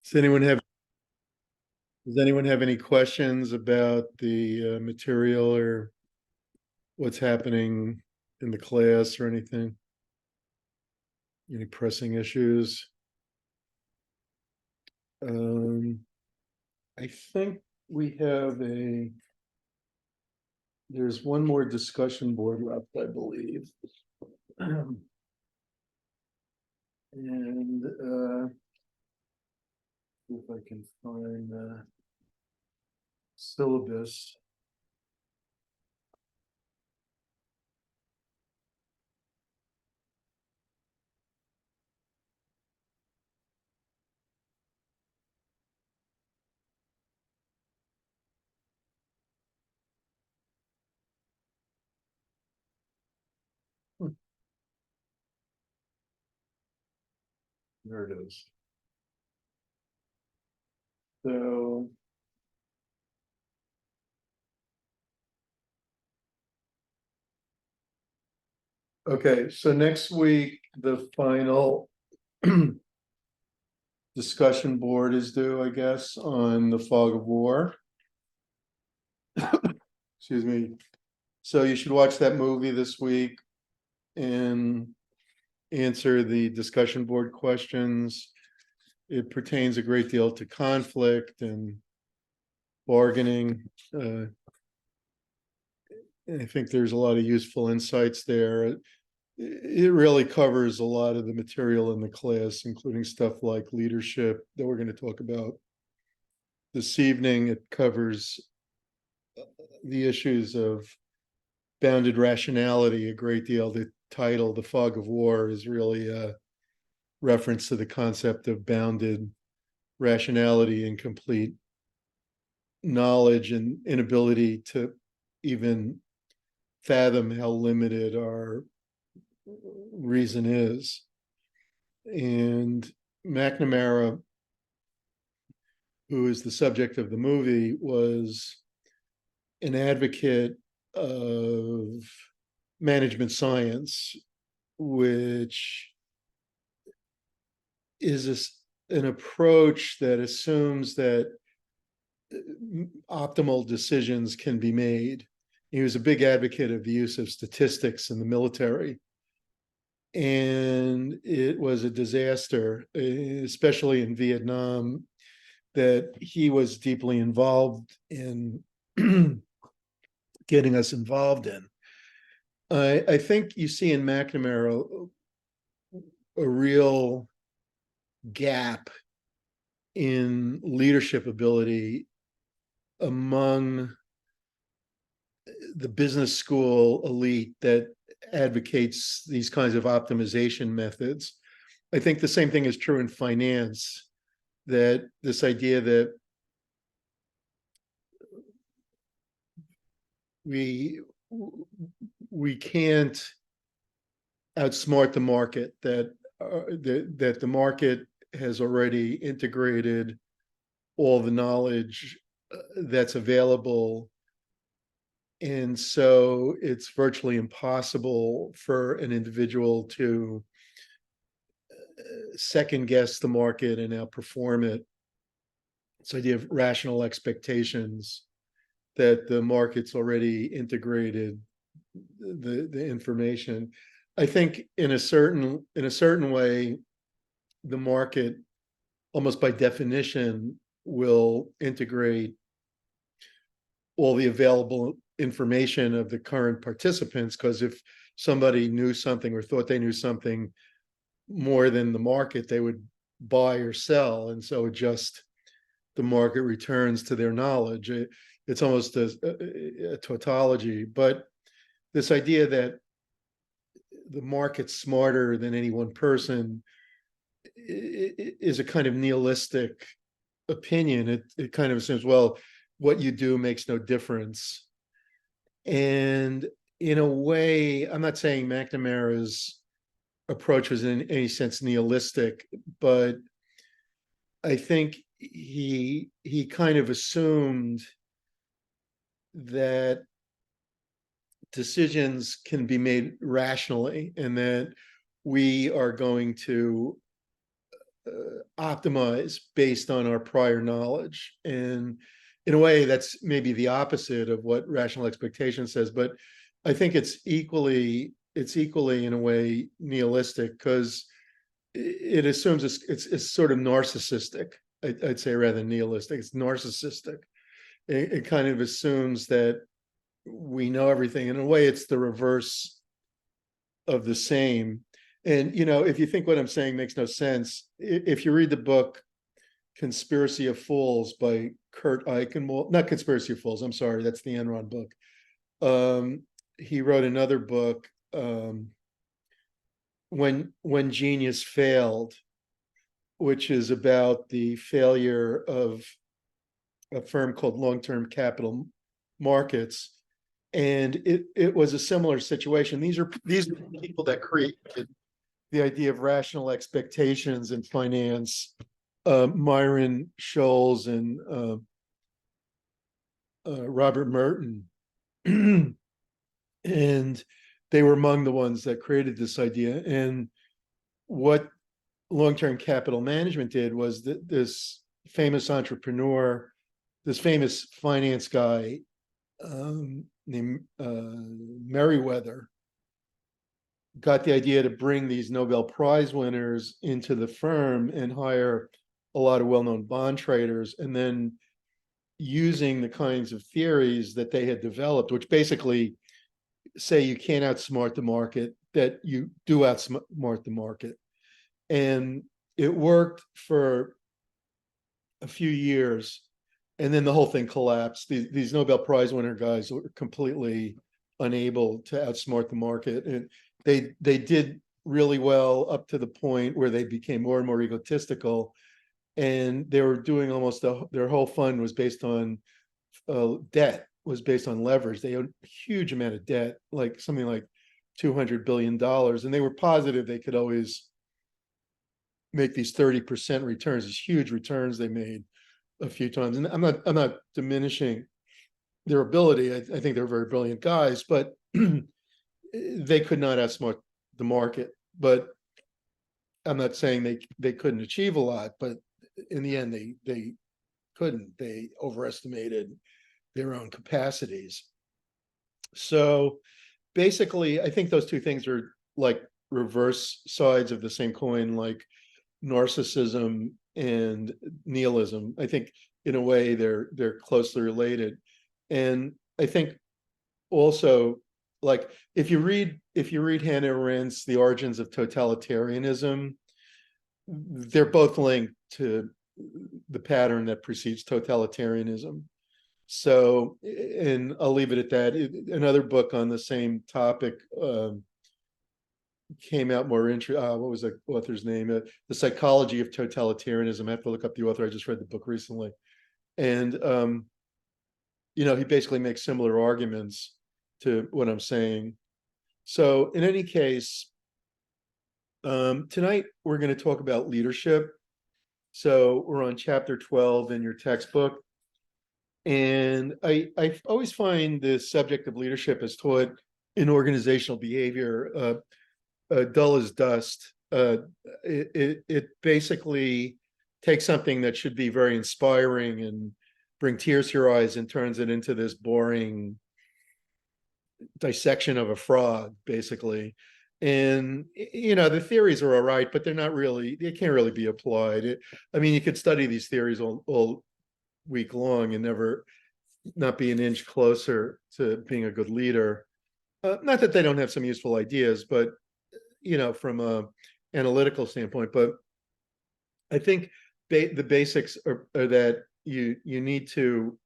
Does anyone have, does anyone have any questions about the material or what's happening in the class or anything? Any pressing issues? Um, I think we have there's one more discussion board left, I believe. And if I can find the syllabus. There it is. So okay, so next week, the final discussion board is due, I guess, on the fog of war. Excuse me. So you should watch that movie this week and answer the discussion board questions. It pertains a great deal to conflict and bargaining. I think there's a lot of useful insights there. It really covers a lot of the material in the class, including stuff like leadership that we're going to talk about this evening. It covers the issues of bounded rationality a great deal. The title, The Fog of War, is really a reference to the concept of bounded rationality and complete knowledge and inability to even fathom how limited our reason is. And McNamara, who is the subject of the movie, was an advocate of management science, which is an approach that assumes that optimal decisions can be made. He was a big advocate of the use of statistics in the military. And it was a disaster, especially in Vietnam, that he was deeply involved in getting us involved in. I think you see in McNamara a real gap in leadership ability among the business school elite that advocates these kinds of optimization methods. I think the same thing is true in finance, that this idea that we can't outsmart the market, that the market has already integrated all the knowledge that's available. And so it's virtually impossible for an individual to second guess the market and outperform it. This idea of rational expectations, that the market's already integrated the information. I think in a certain way, the market, almost by definition, will integrate all the available information of the current participants, because if somebody knew something or thought they knew something more than the market, they would buy or sell, and so the market returns to their knowledge. It's almost a tautology, but this idea that the market's smarter than any one person is a kind of nihilistic opinion. It kind of assumes, well, what you do makes no difference. And in a way, I'm not saying McNamara's approach was in any sense nihilistic, but I think he kind of assumed that decisions can be made rationally, and that we are going to optimize based on our prior knowledge. And in a way, that's maybe the opposite of what rational expectation says, but I think it's equally in a way nihilistic, because it assumes it's sort of narcissistic. I'd say, rather than nihilistic, it's narcissistic. It kind of assumes that we know everything. In a way, it's the reverse of the same. And if you think what I'm saying makes no sense, if you read the book Conspiracy of Fools by Kurt Eichenwald, not Conspiracy of Fools, I'm sorry, that's the Enron book. He wrote another book, when Genius Failed, which is about the failure of a firm called Long-Term Capital Markets. And it was a similar situation. These are people that created the idea of rational expectations in finance, Myron Scholes and Robert Merton. And they were among the ones that created this idea. And what long-term capital management did was that this famous entrepreneur, this famous finance guy named Merriweather, got the idea to bring these Nobel Prize winners into the firm and hire a lot of well-known bond traders, and then using the kinds of theories that they had developed, which basically say you can't outsmart the market, that you do outsmart the market. And it worked for a few years, and then the whole thing collapsed. These Nobel Prize winner guys were completely unable to outsmart the market, and they did really well up to the point where they became more and more egotistical, and they were doing almost their whole fund was based on debt, was based on leverage. They owed a huge amount of debt, like something like $200 billion, and they were positive they could always make these 30% returns, these huge returns they made a few times. And I'm not diminishing their ability. I think they're very brilliant guys, but they could not outsmart the market. But I'm not saying they couldn't achieve a lot, but in the end, they couldn't. They overestimated their own capacities. So basically, I think those two things are like reverse sides of the same coin, like narcissism and nihilism. I think in a way they're closely related. And I think also, like, if you read Hannah Arendt's The Origins of Totalitarianism, they're both linked to the pattern that precedes totalitarianism. So, and I'll leave it at that. Another book on the same topic came out more what was the author's name? The Psychology of Totalitarianism. I have to look up the author. I just read the book recently. And he basically makes similar arguments to what I'm saying. So in any case, tonight we're going to talk about leadership. So we're on chapter 12 in your textbook. And I always find the subject of leadership as taught in organizational behavior dull as dust. It basically takes something that should be very inspiring and bring tears to your eyes and turns it into this boring dissection of a frog, basically. And the theories are all right, but they can't really be applied. I mean, you could study these theories all week long and not be an inch closer to being a good leader. Not that they don't have some useful ideas, but from a analytical standpoint. But I think the basics are that you need to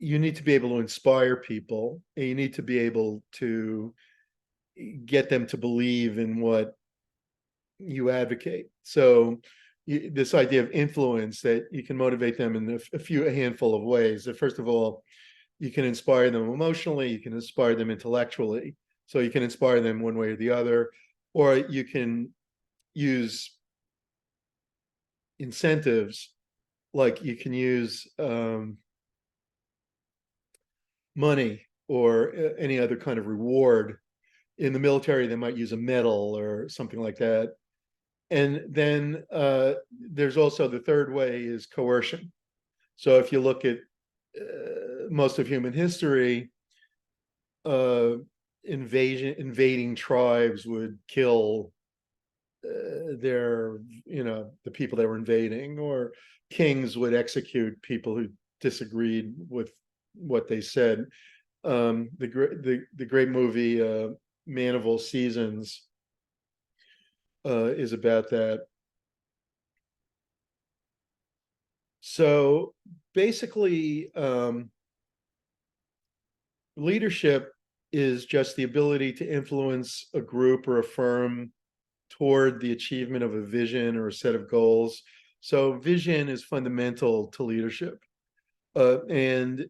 be able to inspire people, and you need to be able to get them to believe in what you advocate. So this idea of influence, that you can motivate them in a handful of ways. That first of all, you can inspire them emotionally, you can inspire them intellectually. So you can inspire them one way or the other, or you can use incentives, like you can use money or any other kind of reward. In the military, they might use a medal or something like that. And then there's also the third way is coercion. So if you look at most of human history, uh, invading tribes would kill their, the people that were invading, or kings would execute people who disagreed with what they said. The great movie Man of All Seasons is about that. So basically, leadership is just the ability to influence a group or a firm toward the achievement of a vision or a set of goals. So vision is fundamental to leadership. And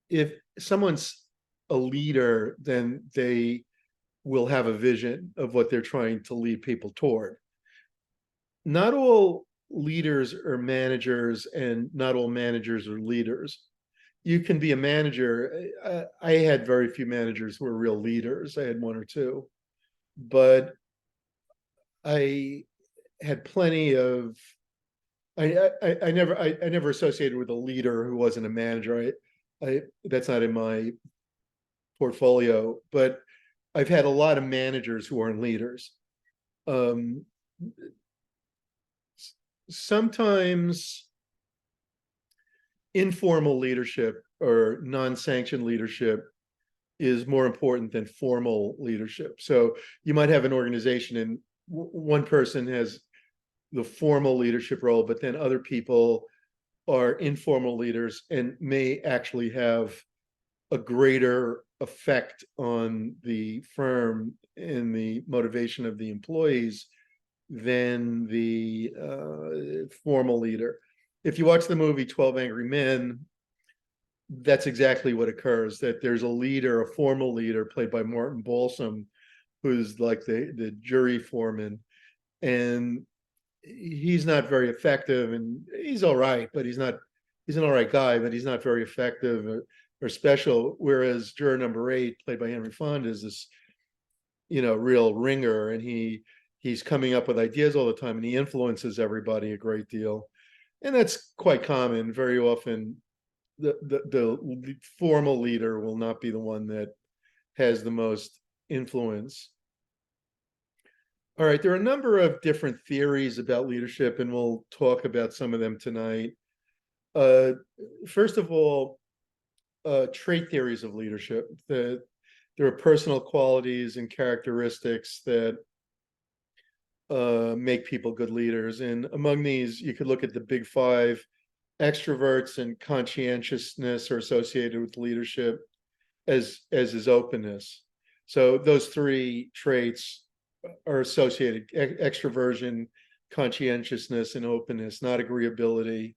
if someone's a leader, then they will have a vision of what they're trying to lead people toward. Not all leaders are managers, and not all managers are leaders. You can be a manager. I had very few managers who were real leaders. I had one or two, but I had plenty of. I never associated with a leader who wasn't a manager. I that's not in my portfolio, but I've had a lot of managers who aren't leaders. Um, Sometimes informal leadership or non-sanctioned leadership is more important than formal leadership. So you might have an organization and one person has the formal leadership role, but then other people are informal leaders and may actually have a greater effect on the firm and the motivation of the employees than the formal leader. If you watch the movie 12 Angry Men, that's exactly what occurs, that there's a leader, a formal leader played by Martin Balsam, who's like the jury foreman, and he's not very effective, and he's all right, but he's an all right guy, but he's not very effective or special. Whereas juror number 8, played by Henry Fonda, is this, real ringer, and he's coming up with ideas all the time, and he influences everybody a great deal. And that's quite common. Very often the formal leader will not be the one that has the most influence. All right, there are a number of different theories about leadership, and we'll talk about some of them tonight. Uh, First of all, trait theories of leadership. There are personal qualities and characteristics that make people good leaders. And among these, you could look at the big five. Extroverts and conscientiousness are associated with leadership, as is openness. So those three traits are associated: extroversion, conscientiousness, and openness, not agreeability,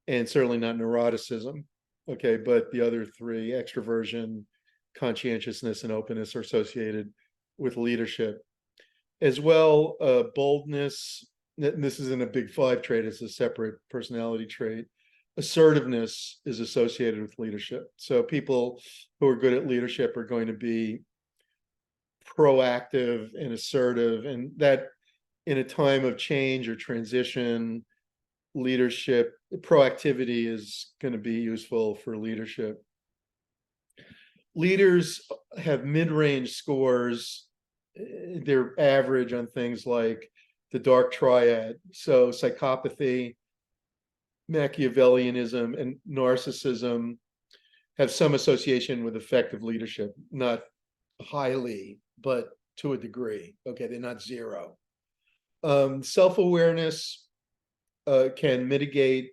and certainly not neuroticism. Okay, but the other three, extroversion, conscientiousness, and openness, are associated with leadership. As well, boldness, this isn't a big five trait, it's a separate personality trait. Assertiveness is associated with leadership. So people who are good at leadership are going to be proactive and assertive, and that in a time of change or transition, leadership proactivity is going to be useful for leadership. Leaders have mid-range scores. They're average on things like the dark triad. So psychopathy, Machiavellianism, and narcissism have some association with effective leadership, not highly, but to a degree. Okay, they're not zero. Self-awareness can mitigate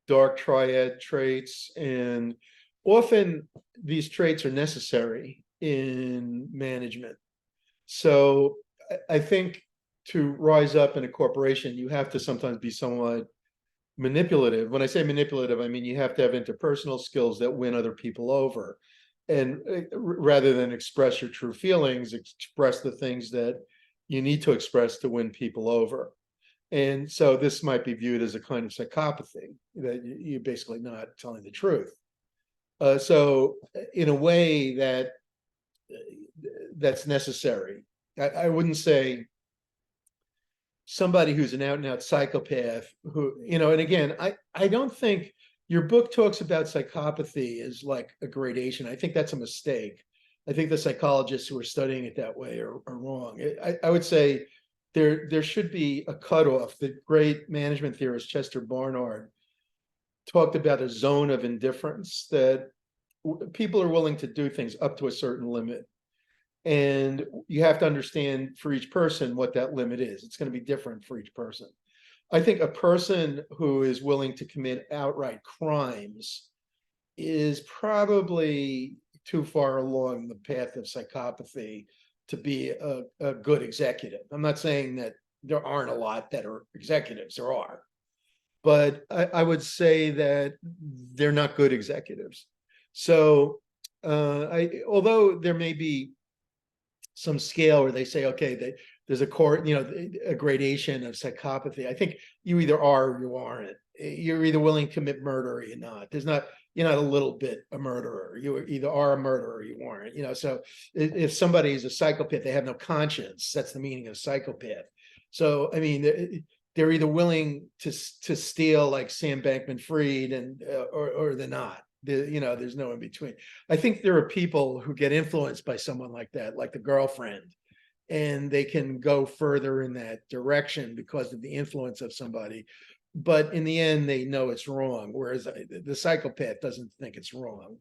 dark triad traits, and often these traits are necessary in management. So I think to rise up in a corporation, you have to sometimes be somewhat manipulative. When I say manipulative, I mean you have to have interpersonal skills that win other people over. And rather than express your true feelings, express the things that you need to express to win people over. And so this might be viewed as a kind of psychopathy, that you're basically not telling the truth. So in a way that's necessary. I wouldn't say somebody who's an out and out psychopath who, and again, I don't think your book talks about psychopathy as like a gradation. I think that's a mistake. I think the psychologists who are studying it that way are wrong. I would say there should be a cutoff. The great management theorist Chester Barnard talked about a zone of indifference, that people are willing to do things up to a certain limit. And you have to understand for each person what that limit is. It's going to be different for each person. I think a person who is willing to commit outright crimes is probably too far along the path of psychopathy to be a good executive. I'm not saying that there aren't a lot that are executives, there are. But I would say that they're not good executives. So although there may be some scale where they say, okay, there's a gradation of psychopathy. I think you either are or you aren't. You're either willing to commit murder or you're not. You're not a little bit a murderer. You either are a murderer or you aren't. So if somebody is a psychopath, they have no conscience. That's the meaning of psychopath. So, I mean, they're either willing to steal like Sam Bankman-Fried or they're not. There's no in between. I think there are people who get influenced by someone like that, like the girlfriend, and they can go further in that direction because of the influence of somebody. But in the end, they know it's wrong. Whereas the psychopath doesn't think it's wrong.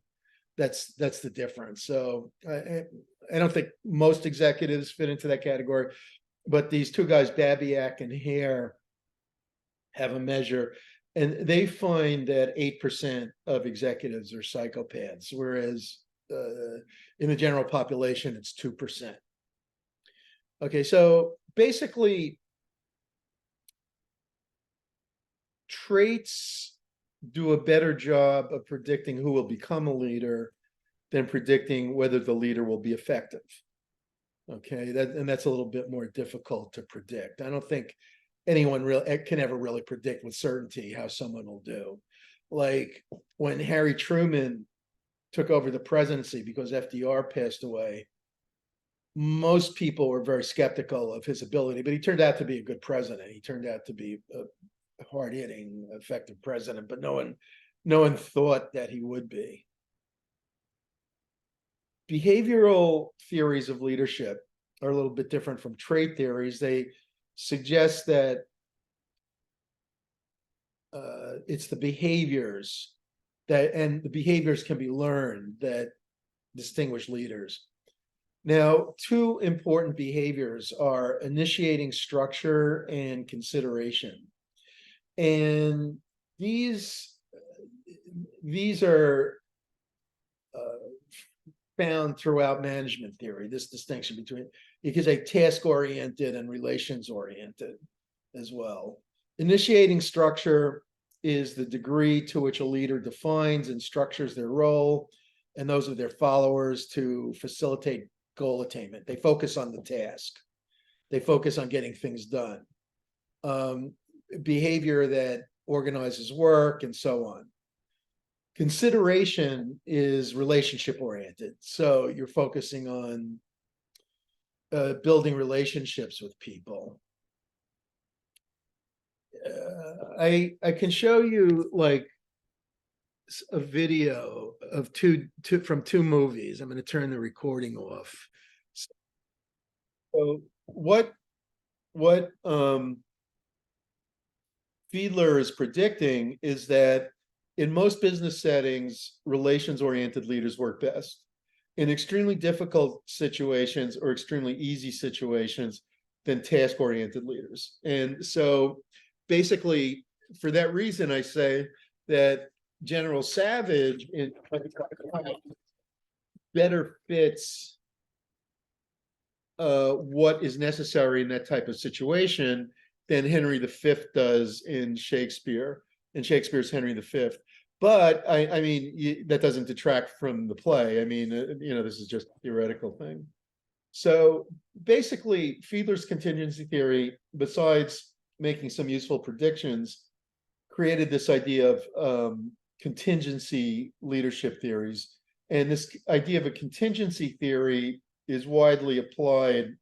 That's the difference. So I don't think most executives fit into that category, but these two guys, Babiak and Hare, have a measure, and they find that 8% of executives are psychopaths, whereas in the general population, it's 2%. Okay, so basically, traits do a better job of predicting who will become a leader than predicting whether the leader will be effective. Okay, that's a little bit more difficult to predict. I don't think anyone really can ever really predict with certainty how someone will do. Like when Harry Truman took over the presidency because FDR passed away, most people were very skeptical of his ability, but he turned out to be a good president. He turned out to be a hard-hitting, effective president, but no one thought that he would be. Behavioral theories of leadership are a little bit different from trait theories. They suggest that it's the behaviors and the behaviors can be learned that distinguish leaders. Now, two important behaviors are initiating structure and consideration. And these are found throughout management theory, this distinction between, because a task-oriented and relations-oriented as well. Initiating structure is the degree to which a leader defines and structures their role and those of their followers to facilitate goal attainment. They focus on the task. They focus on getting things done. Behavior that organizes work and so on. Consideration is relationship oriented. So you're focusing on building relationships with people. I can show you like a video of from two movies. I'm going to turn the recording off. So what Fiedler is predicting is that in most business settings, relations-oriented leaders work best. In extremely difficult situations or extremely easy situations, than task-oriented leaders. And so basically, for that reason, I say that General Savage better fits what is necessary in that type of situation than Henry V does in Shakespeare, in Shakespeare's Henry V. But I mean, that doesn't detract from the play. I mean, this is just a theoretical thing. So basically, Fiedler's contingency theory, besides making some useful predictions, created this idea of contingency leadership theories. And this idea of a contingency theory is widely applied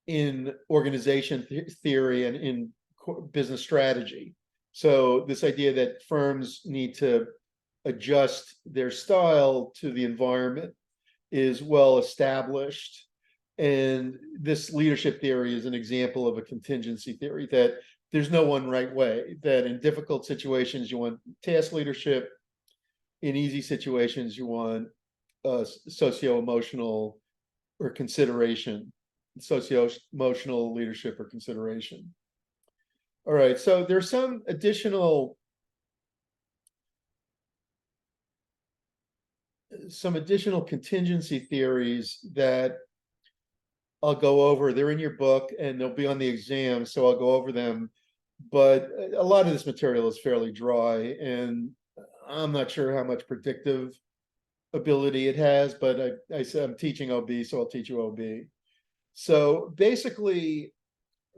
in organization theory and in business strategy. So this idea that firms need to adjust their style to the environment is well established. And this leadership theory is an example of a contingency theory, that there's no one right way, that in difficult situations, you want task leadership. In easy situations, you want socio-emotional or consideration, socio-emotional leadership or consideration. All right, so there's some additional contingency theories that I'll go over. They're in your book and they'll be on the exam, so I'll go over them. But a lot of this material is fairly dry, and I'm not sure how much predictive ability it has, but I said I'm teaching OB, so I'll teach you OB. So basically,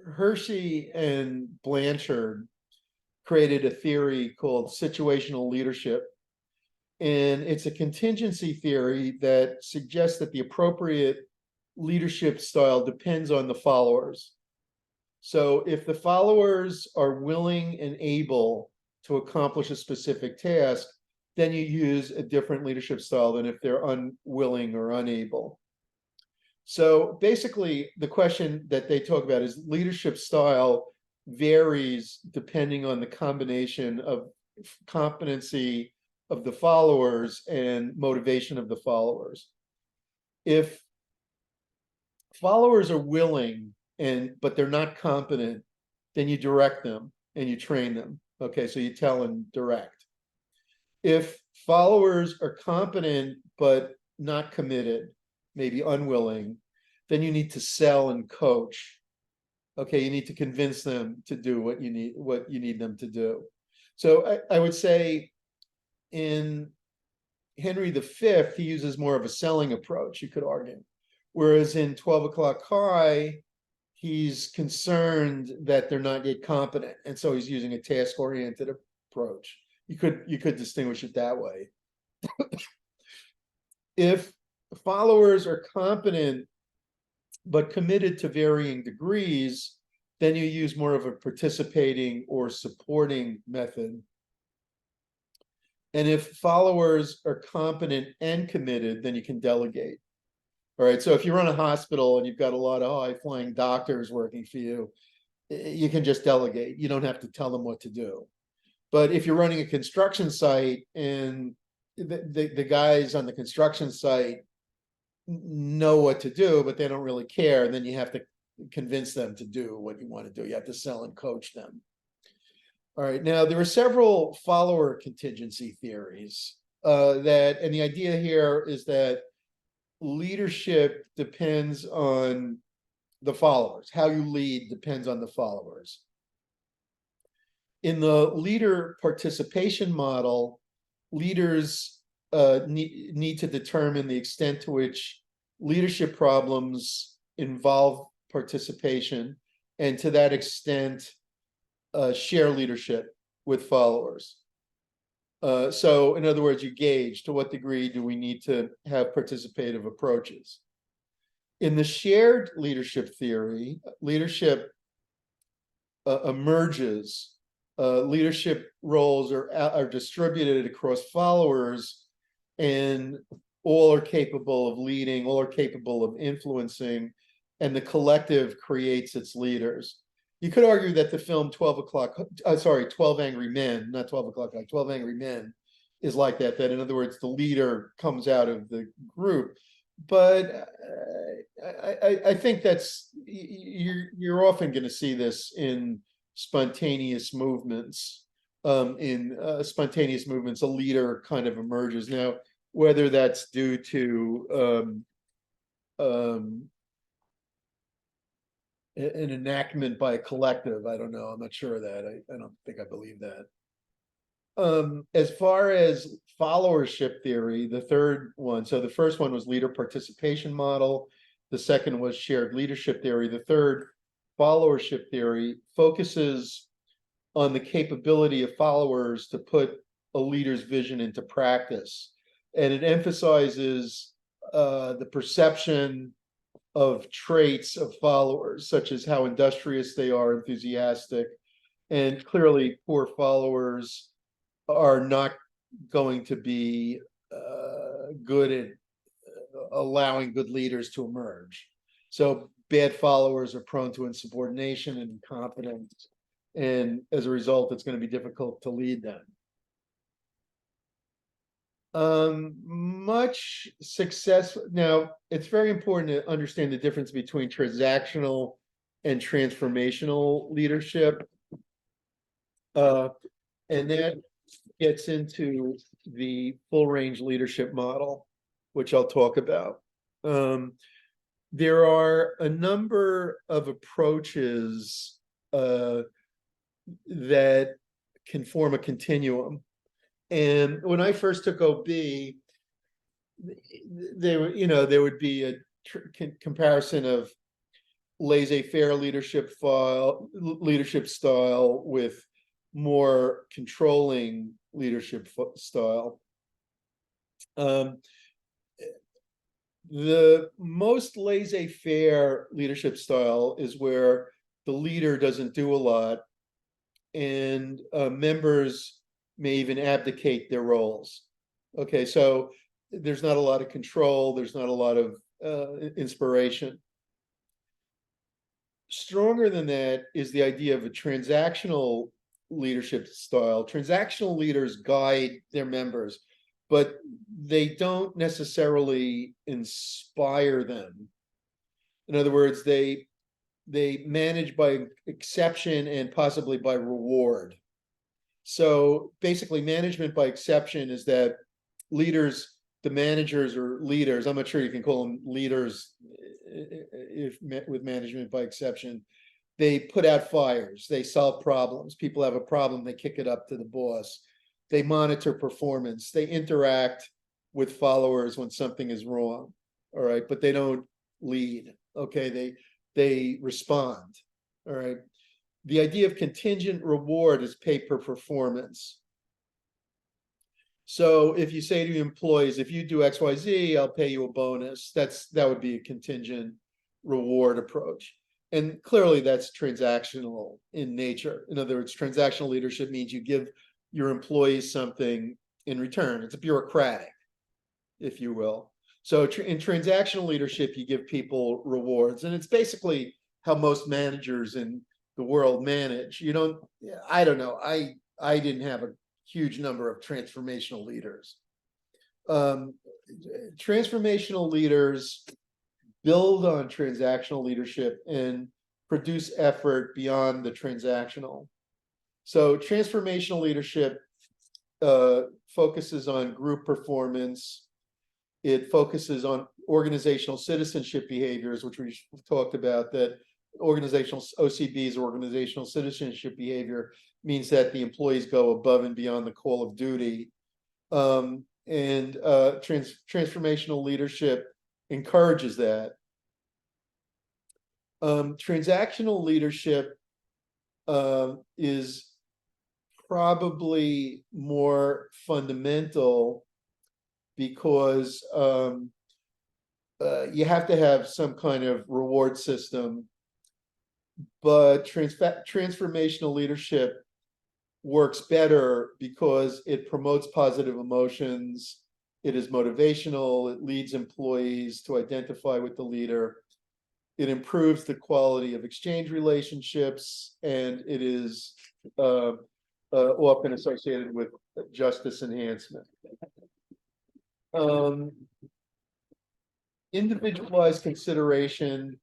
Hershey and Blanchard created a theory called situational leadership. And it's a contingency theory that suggests that the appropriate leadership style depends on the followers. So if the followers are willing and able to accomplish a specific task, then you use a different leadership style than if they're unwilling or unable. So basically, the question that they talk about is leadership style varies depending on the combination of competency of the followers and motivation of the followers. If followers are willing but they're not competent, then you direct them and you train them. Okay, so you tell and direct. If followers are competent but not committed, maybe unwilling, then you need to sell and coach. Okay, you need to convince them to do what you need them to do. So I would say in Henry V, he uses more of a selling approach, you could argue. Whereas in 12 O'Clock High, he's concerned that they're not yet competent. And so he's using a task-oriented approach. You could distinguish it that way. If followers are competent but committed to varying degrees, then you use more of a participating or supporting method. And if followers are competent and committed, then you can delegate. All right, so if you run a hospital and you've got a lot of high-flying doctors working for you, you can just delegate. You don't have to tell them what to do. But if you're running a construction site and the guys on the construction site know what to do, but they don't really care, then you have to convince them to do what you want to do. You have to sell and coach them. All right, now there are several follower contingency theories and the idea here is that leadership depends on the followers. How you lead depends on the followers. In the leader participation model, leaders need to determine the extent to which leadership problems involve participation, and to that extent, share leadership with followers. So in other words, you gauge to what degree do we need to have participative approaches. In the shared leadership theory, leadership emerges. Leadership roles are distributed across followers, and all are capable of leading, all are capable of influencing, and the collective creates its leaders. You could argue that the film 12 Angry Men, not 12 o'clock, like 12 Angry Men is like that, that in other words, the leader comes out of the group. But I think you're often going to see this in spontaneous movements. In spontaneous movements, a leader kind of emerges. Now, whether that's due to an enactment by a collective, I don't know. I'm not sure of that. I don't think I believe that. As far as followership theory, the third one, so the first one was leader participation model. The second was shared leadership theory. The third, followership theory, focuses on the capability of followers to put a leader's vision into practice. And it emphasizes the perception of traits of followers, such as how industrious they are, enthusiastic, and clearly poor followers are not going to be good at allowing good leaders to emerge. So bad followers are prone to insubordination and incompetence, and as a result, it's going to be difficult to lead them. Much success. Now, it's very important to understand the difference between transactional and transformational leadership. And that gets into the full range leadership model, which I'll talk about. There are a number of approaches that can form a continuum. And when I first took OB, there would be a comparison of laissez-faire leadership style with more controlling leadership style. The most laissez-faire leadership style is where the leader doesn't do a lot, and members may even abdicate their roles. Okay, so there's not a lot of control, there's not a lot of inspiration. Stronger than that is the idea of a transactional leadership style. Transactional leaders guide their members, but they don't necessarily inspire them. In other words, they manage by exception and possibly by reward. So basically, management by exception is that leaders, the managers or leaders, I'm not sure you can call them leaders if with management by exception, they put out fires, they solve problems. People have a problem, they kick it up to the boss. They monitor performance, they interact with followers when something is wrong, all right, but they don't lead. Okay, they respond, all right. The idea of contingent reward is pay per performance. So if you say to your employees, if you do XYZ, I'll pay you a bonus, that would be a contingent reward approach. And clearly that's transactional in nature. In other words, transactional leadership means you give your employees something in return. It's bureaucratic, if you will. So in transactional leadership, you give people rewards, and it's basically how most managers in the world manage. I don't know. I didn't have a huge number of transformational leaders. Transformational leaders build on transactional leadership and produce effort beyond the transactional. So transformational leadership focuses on group performance. It focuses on organizational citizenship behaviors, which we talked about, that organizational OCB's organizational citizenship behavior means that the employees go above and beyond the call of duty. Transformational leadership encourages that. Transactional leadership is probably more fundamental because you have to have some kind of reward system, but transformational leadership works better because it promotes positive emotions, it is motivational, it leads employees to identify with the leader, it improves the quality of exchange relationships, and it is often associated with justice enhancement. Individualized consideration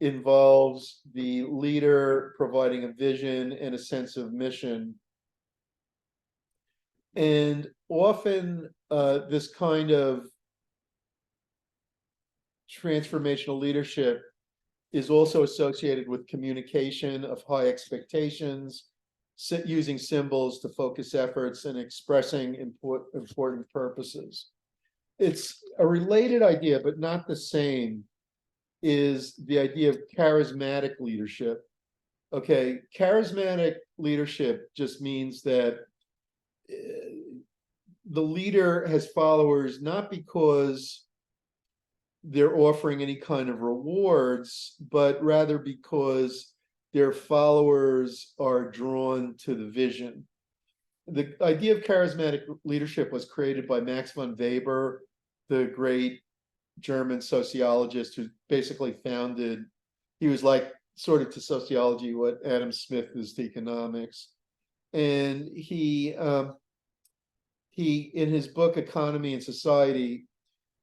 involves the leader providing a vision and a sense of mission. And often this kind of transformational leadership is also associated with communication of high expectations, using symbols to focus efforts, and expressing important purposes. It's a related idea, but not the same, is the idea of charismatic leadership. Okay, charismatic leadership just means that the leader has followers not because they're offering any kind of rewards, but rather because their followers are drawn to the vision. The idea of charismatic leadership was created by Max von Weber, the great German sociologist who basically founded, he was like sort of to sociology what Adam Smith is to economics. And he in his book Economy and Society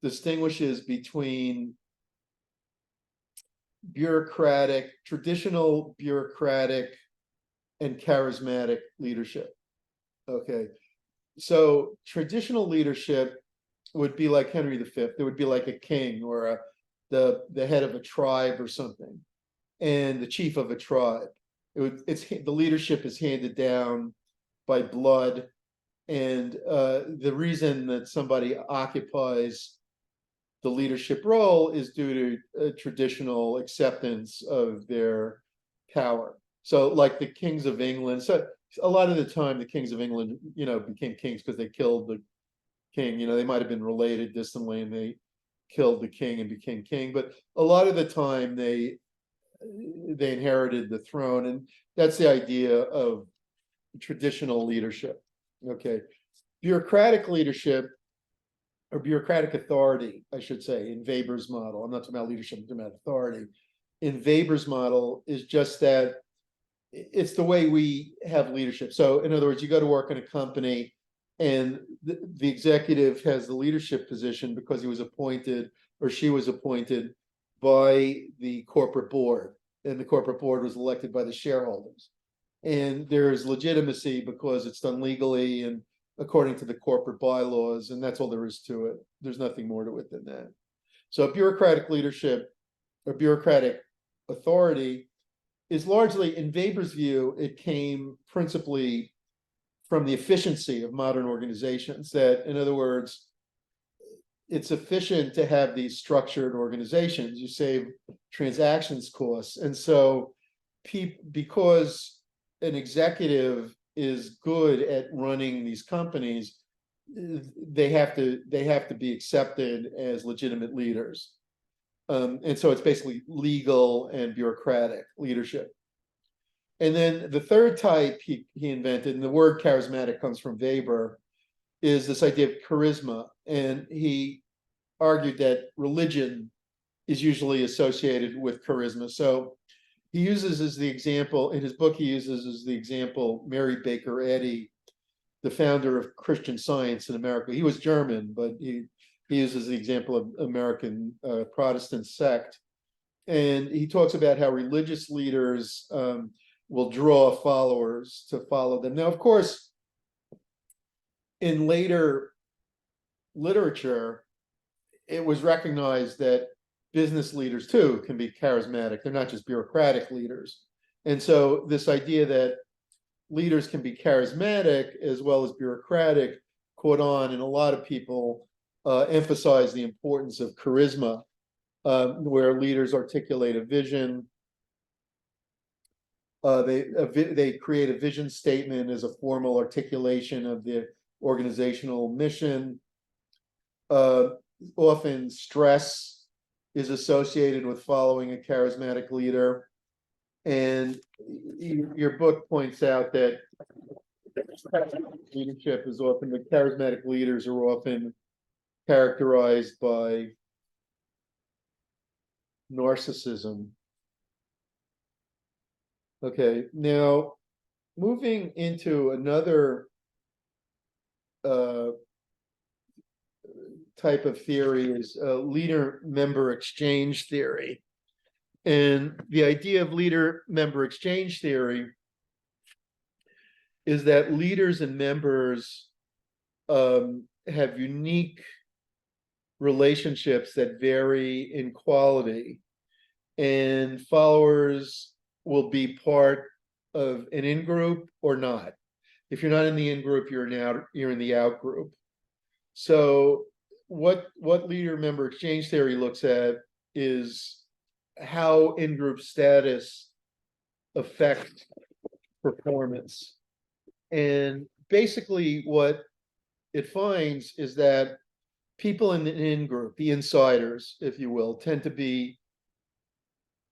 distinguishes between traditional bureaucratic and charismatic leadership. Okay, so traditional leadership would be like Henry V. It would be like a king or the head of a tribe or something, and the chief of a tribe. The leadership is handed down by blood, and the reason that somebody occupies the leadership role is due to traditional acceptance of their power. So, like the kings of England. So, a lot of the time, the kings of England, became kings because they killed the king. They might have been related distantly, and they killed the king and became king. But a lot of the time, they inherited the throne, and that's the idea of traditional leadership. Okay, bureaucratic leadership, or bureaucratic authority, I should say, in Weber's model. I'm not talking about leadership, I'm talking about authority. In Weber's model is just that it's the way we have leadership. So in other words, you go to work in a company and the executive has the leadership position because he was appointed or she was appointed by the corporate board, and the corporate board was elected by the shareholders. And there's legitimacy because it's done legally and according to the corporate bylaws, and that's all there is to it. There's nothing more to it than that. So bureaucratic leadership or bureaucratic authority is largely, in Weber's view, it came principally from the efficiency of modern organizations. That, in other words, it's efficient to have these structured organizations. You save transactions costs. And so because an executive is good at running these companies, they have to be accepted as legitimate leaders. And so it's basically legal and bureaucratic leadership. And then the third type he invented, and the word charismatic comes from Weber, is this idea of charisma. And he argued that religion is usually associated with charisma. So he uses as the example, in his book, he uses as the example Mary Baker Eddy, the founder of Christian Science in America. He was German, but he uses the example of American Protestant sect. And he talks about how religious leaders will draw followers to follow them. Now, of course, in later literature, it was recognized that business leaders too can be charismatic. They're not just bureaucratic leaders. And so this idea that leaders can be charismatic as well as bureaucratic caught on, and a lot of people emphasize the importance of charisma, where leaders articulate a vision. They create a vision statement as a formal articulation of the organizational mission. Often stress is associated with following a charismatic leader. And your book points out that leadership is often, the charismatic leaders are often characterized by narcissism. Okay, now moving into another type of theory is leader-member exchange theory. And the idea of leader-member exchange theory is that leaders and members have unique relationships that vary in quality, and followers will be part of an in-group or not. If you're not in the in-group, you're in the out-group. So what leader-member exchange theory looks at is how in-group status affects performance. And basically what it finds is that people in the in-group, the insiders, if you will, tend to be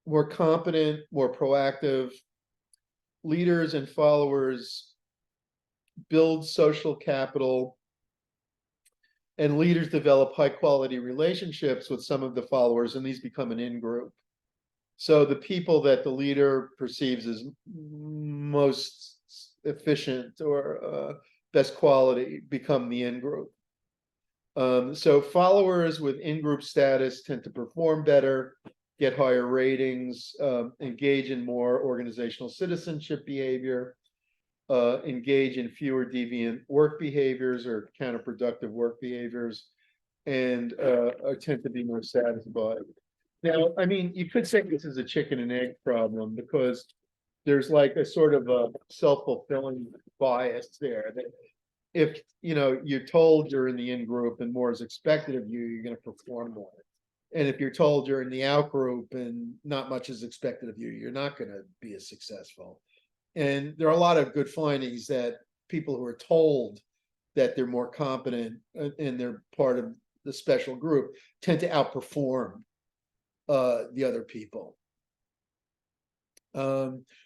more competent, more proactive. Leaders and followers build social capital, and leaders develop high quality relationships with some of the followers, and these become an in-group. So the people that the leader perceives as most efficient or best quality become the in-group. So followers with in-group status tend to perform better, get higher ratings, engage in more organizational citizenship behavior, engage in fewer deviant work behaviors or counterproductive work behaviors, and tend to be more satisfied. Now, I mean, you could say this is a chicken and egg problem, because there's like a sort of a self-fulfilling bias there, that if you're told you're in the in group and more is expected of you, you're going to perform more. And if you're told you're in the out group and not much is expected of you, you're not going to be as successful. And there are a lot of good findings that people who are told that they're more competent and they're part of the special group tend to outperform the other people.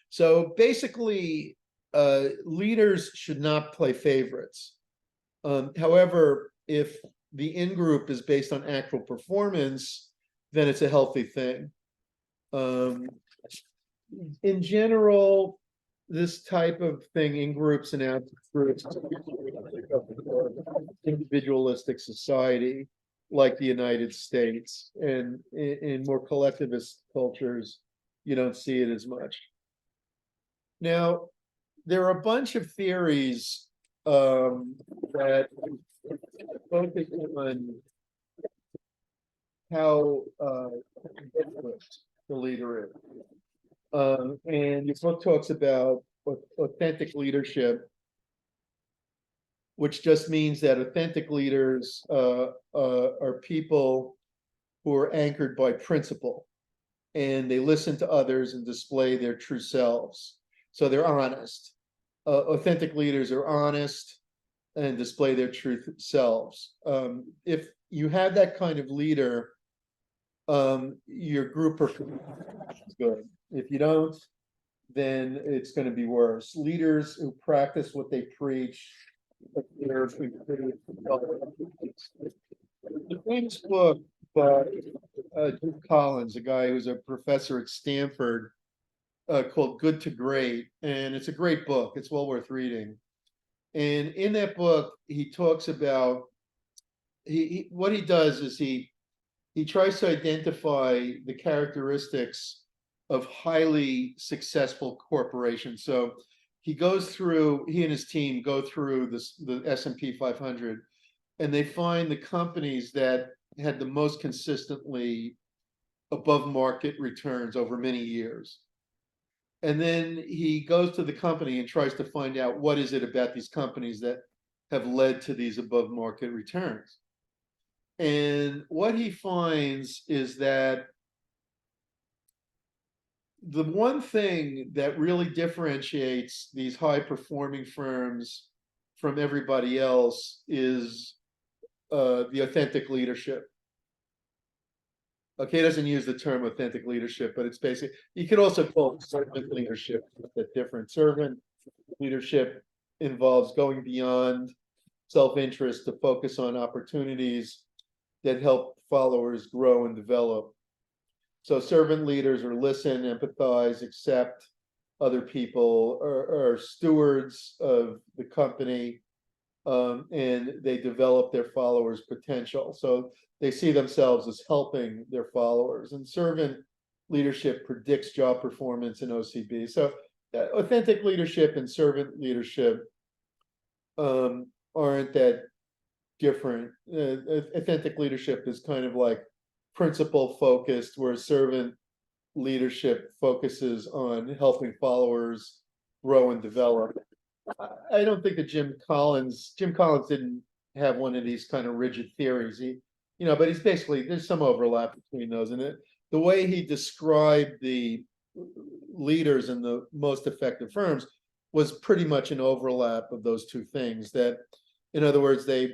So basically, leaders should not play favorites. However, if the in-group is based on actual performance, then it's a healthy thing. In general, this type of thing in groups and out groups, individualistic society like the United States, and in more collectivist cultures, you don't see it as much. Now, there are a bunch of theories that focus on how the leader is. And your book talks about authentic leadership, which just means that authentic leaders are people who are anchored by principle, and they listen to others and display their true selves. So they're honest. Authentic leaders are honest and display their true selves. If you have that kind of leader, your group performance is good. If you don't, then it's going to be worse. Leaders who practice what they preach. The famous book by Jim Collins, a guy who's a professor at Stanford, called Good to Great, and it's a great book. It's well worth reading. And in that book, he talks about what he does is he tries to identify the characteristics of highly successful corporations. So he and his team go through the S&P 500, and they find the companies that had the most consistently above market returns over many years. And then he goes to the company and tries to find out what is it about these companies that have led to these above market returns. And what he finds is that the one thing that really differentiates these high performing firms from everybody else is the authentic leadership. Okay, he doesn't use the term authentic leadership, but it's basic. You could also call it servant leadership. That different. Servant leadership involves going beyond self-interest to focus on opportunities that help followers grow and develop. So servant leaders are listen, empathize, accept other people, are stewards of the company, and they develop their followers' potential. So they see themselves as helping their followers. And servant leadership predicts job performance in OCB. So authentic leadership and servant leadership aren't that different. Authentic leadership is kind of like principle focused, where servant leadership focuses on helping followers grow and develop. I don't think that Jim Collins didn't have one of these kind of rigid theories. But he's basically, there's some overlap between those. And the way he described the leaders in the most effective firms was pretty much an overlap of those two things. That, in other words, they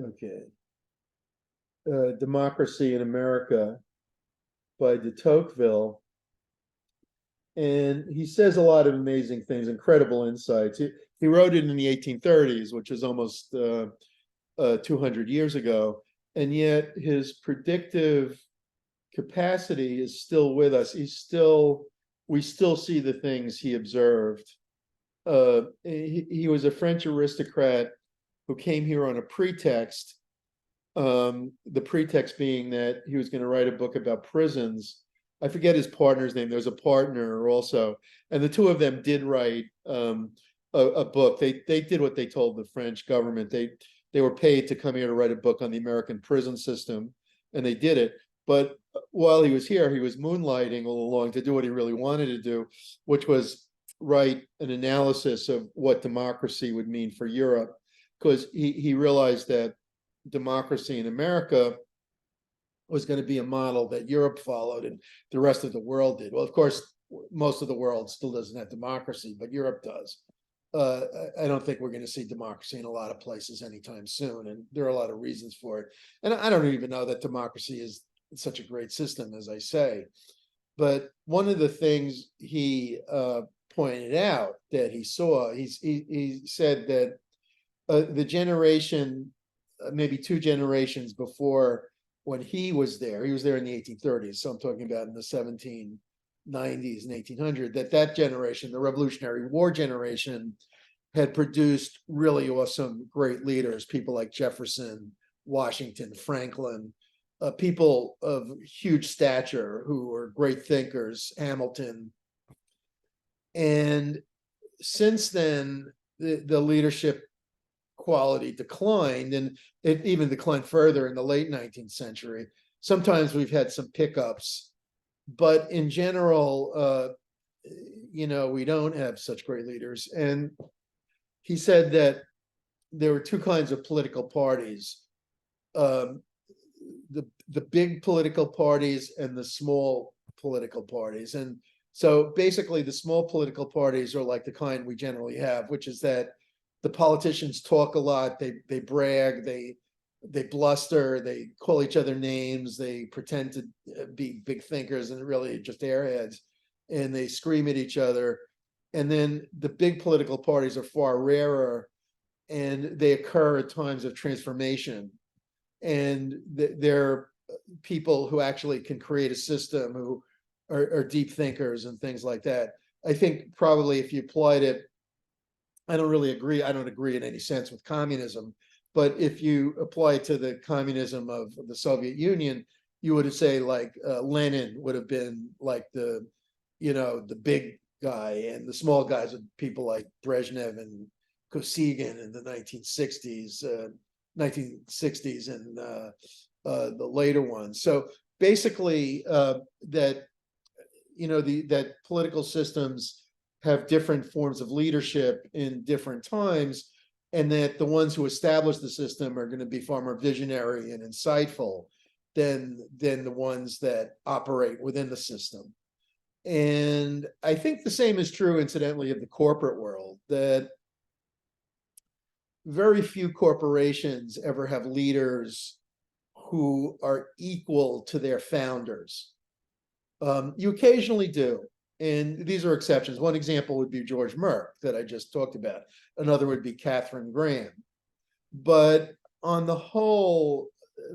Okay. Democracy in America by de Tocqueville. And he says a lot of amazing things, incredible insights. He wrote it in the 1830s, which is almost 200 years ago. And yet his predictive capacity is still with us. We still see the things he observed. He was a French aristocrat who came here on a pretext. The pretext being that he was going to write a book about prisons. I forget his partner's name. There's a partner also, and the two of them did write a book. They did what they told the French government. They were paid to come here to write a book on the American prison system, and they did it. But while he was here, he was moonlighting all along to do what he really wanted to do, which was write an analysis of what democracy would mean for Europe, because he realized that democracy in America was going to be a model that Europe followed and the rest of the world did. Well, of course, most of the world still doesn't have democracy, but Europe does. I don't think we're going to see democracy in a lot of places anytime soon, and there are a lot of reasons for it. And I don't even know that democracy is such a great system, as I say. But one of the things he pointed out that he saw, he said that the generation, maybe two generations before when he was there in the 1830s, so I'm talking about in the 1790s and 1800, that generation, the Revolutionary War generation, had produced really awesome, great leaders, people like Jefferson, Washington, Franklin, people of huge stature who were great thinkers, Hamilton. And since then, the leadership quality declined, and it even declined further in the late 19th century. Sometimes we've had some pickups, but in general, we don't have such great leaders. And he said that there were two kinds of political parties, the big political parties and the small political parties. And so basically the small political parties are like the kind we generally have, which is that the politicians talk a lot, they brag, they bluster, they call each other names, they pretend to be big thinkers and really just airheads, and they scream at each other. And then the big political parties are far rarer, and they occur at times of transformation. And they're people who actually can create a system, who are deep thinkers and things like that. I think probably if you applied it, I don't agree in any sense with communism, but if you apply it to the communism of the Soviet Union, you would say like Lenin would have been like the big guy, and the small guys are people like Brezhnev and Kosygin in the 1960s, and the later ones. So basically, that that political systems have different forms of leadership in different times, and that the ones who establish the system are going to be far more visionary and insightful than the ones that operate within the system. And I think the same is true, incidentally, of the corporate world, that very few corporations ever have leaders who are equal to their founders. You occasionally do, and these are exceptions. One example would be George Merck that I just talked about. Another would be Katharine Graham. But on the whole,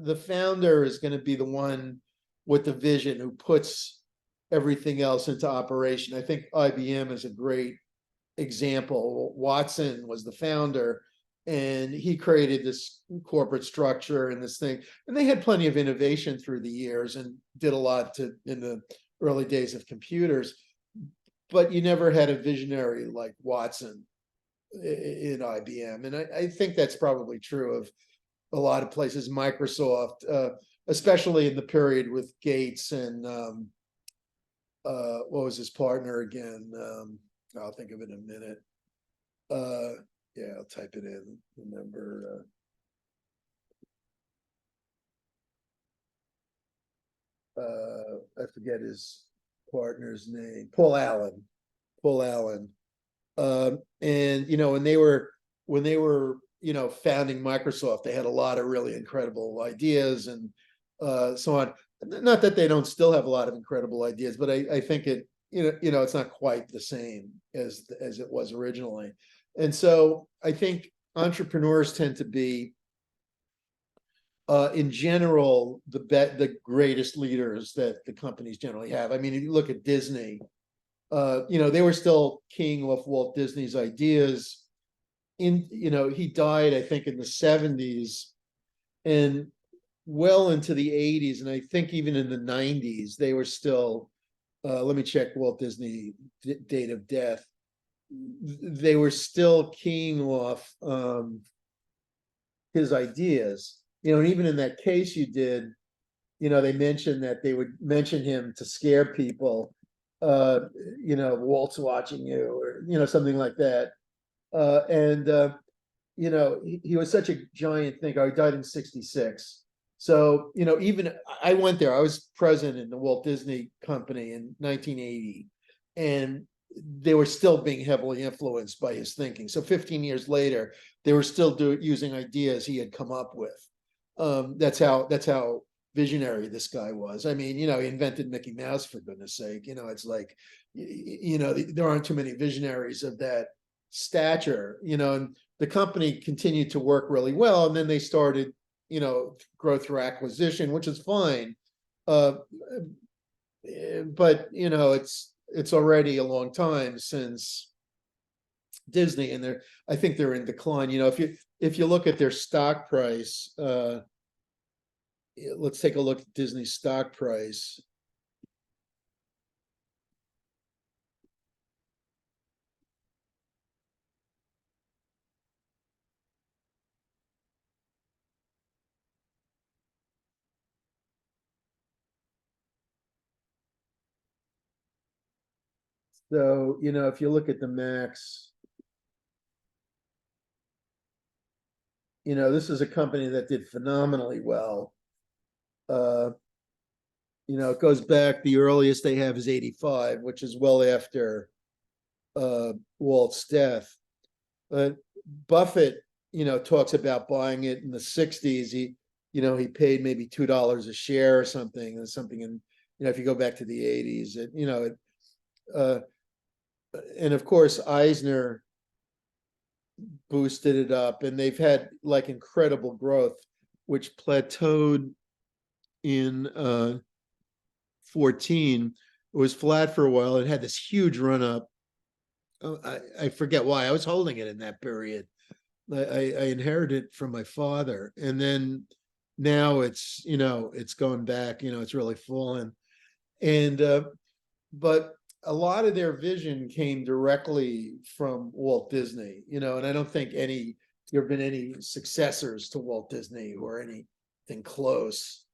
the founder is going to be the one with the vision who puts everything else into operation. I think IBM is a great example. Watson was the founder, and he created this corporate structure and this thing. And they had plenty of innovation through the years and did a lot in the early days of computers. But you never had a visionary like Watson in IBM. And I think that's probably true of a lot of places. Microsoft, especially in the period with Gates and what was his partner again? I'll think of it in a minute. Yeah, I'll type it in. Remember, I forget his partner's name. Paul Allen. And when they were founding Microsoft, they had a lot of really incredible ideas and so on. Not that they don't still have a lot of incredible ideas, but I think it's not quite the same as it was originally. And so I think entrepreneurs tend to be, in general, the greatest leaders that the companies generally have. I mean, if you look at Disney, they were still keying off Walt Disney's ideas. He died, I think, in the 70s, and well into the 80s, and I think even in the 90s, they were still, let me check Walt Disney date of death. They were still keying off his ideas. And even in that case you did, they mentioned that they would mention him to scare people, Walt's watching you, or, something like that. And he was such a giant thinker. He died in 66. So, even I went there, I was president in the Walt Disney Company in 1980, and they were still being heavily influenced by his thinking. So 15 years later, they were still using ideas he had come up with. That's how visionary this guy was. I mean, he invented Mickey Mouse, for goodness sake. It's like, there aren't too many visionaries of that stature, and the company continued to work really well. And then they started, growth through acquisition, which is fine. But, it's already a long time since Disney, and I think they're in decline. If you look at their stock price, let's take a look at Disney's stock price. So, if you look at the max, this is a company that did phenomenally well. It goes back, the earliest they have is 85, which is well after Walt's death. But Buffett, talks about buying it in the 60s. He paid maybe $2 a share or something, and if you go back to the 80s, and of course Eisner boosted it up, and they've had like incredible growth, which plateaued in 14. It was flat for a while. It had this huge run up. I forget why. I was holding it in that period. I inherited it from my father, and then now it's going back. It's really fallen, and but a lot of their vision came directly from Walt Disney. And I don't think there have been any successors to Walt Disney who are anything close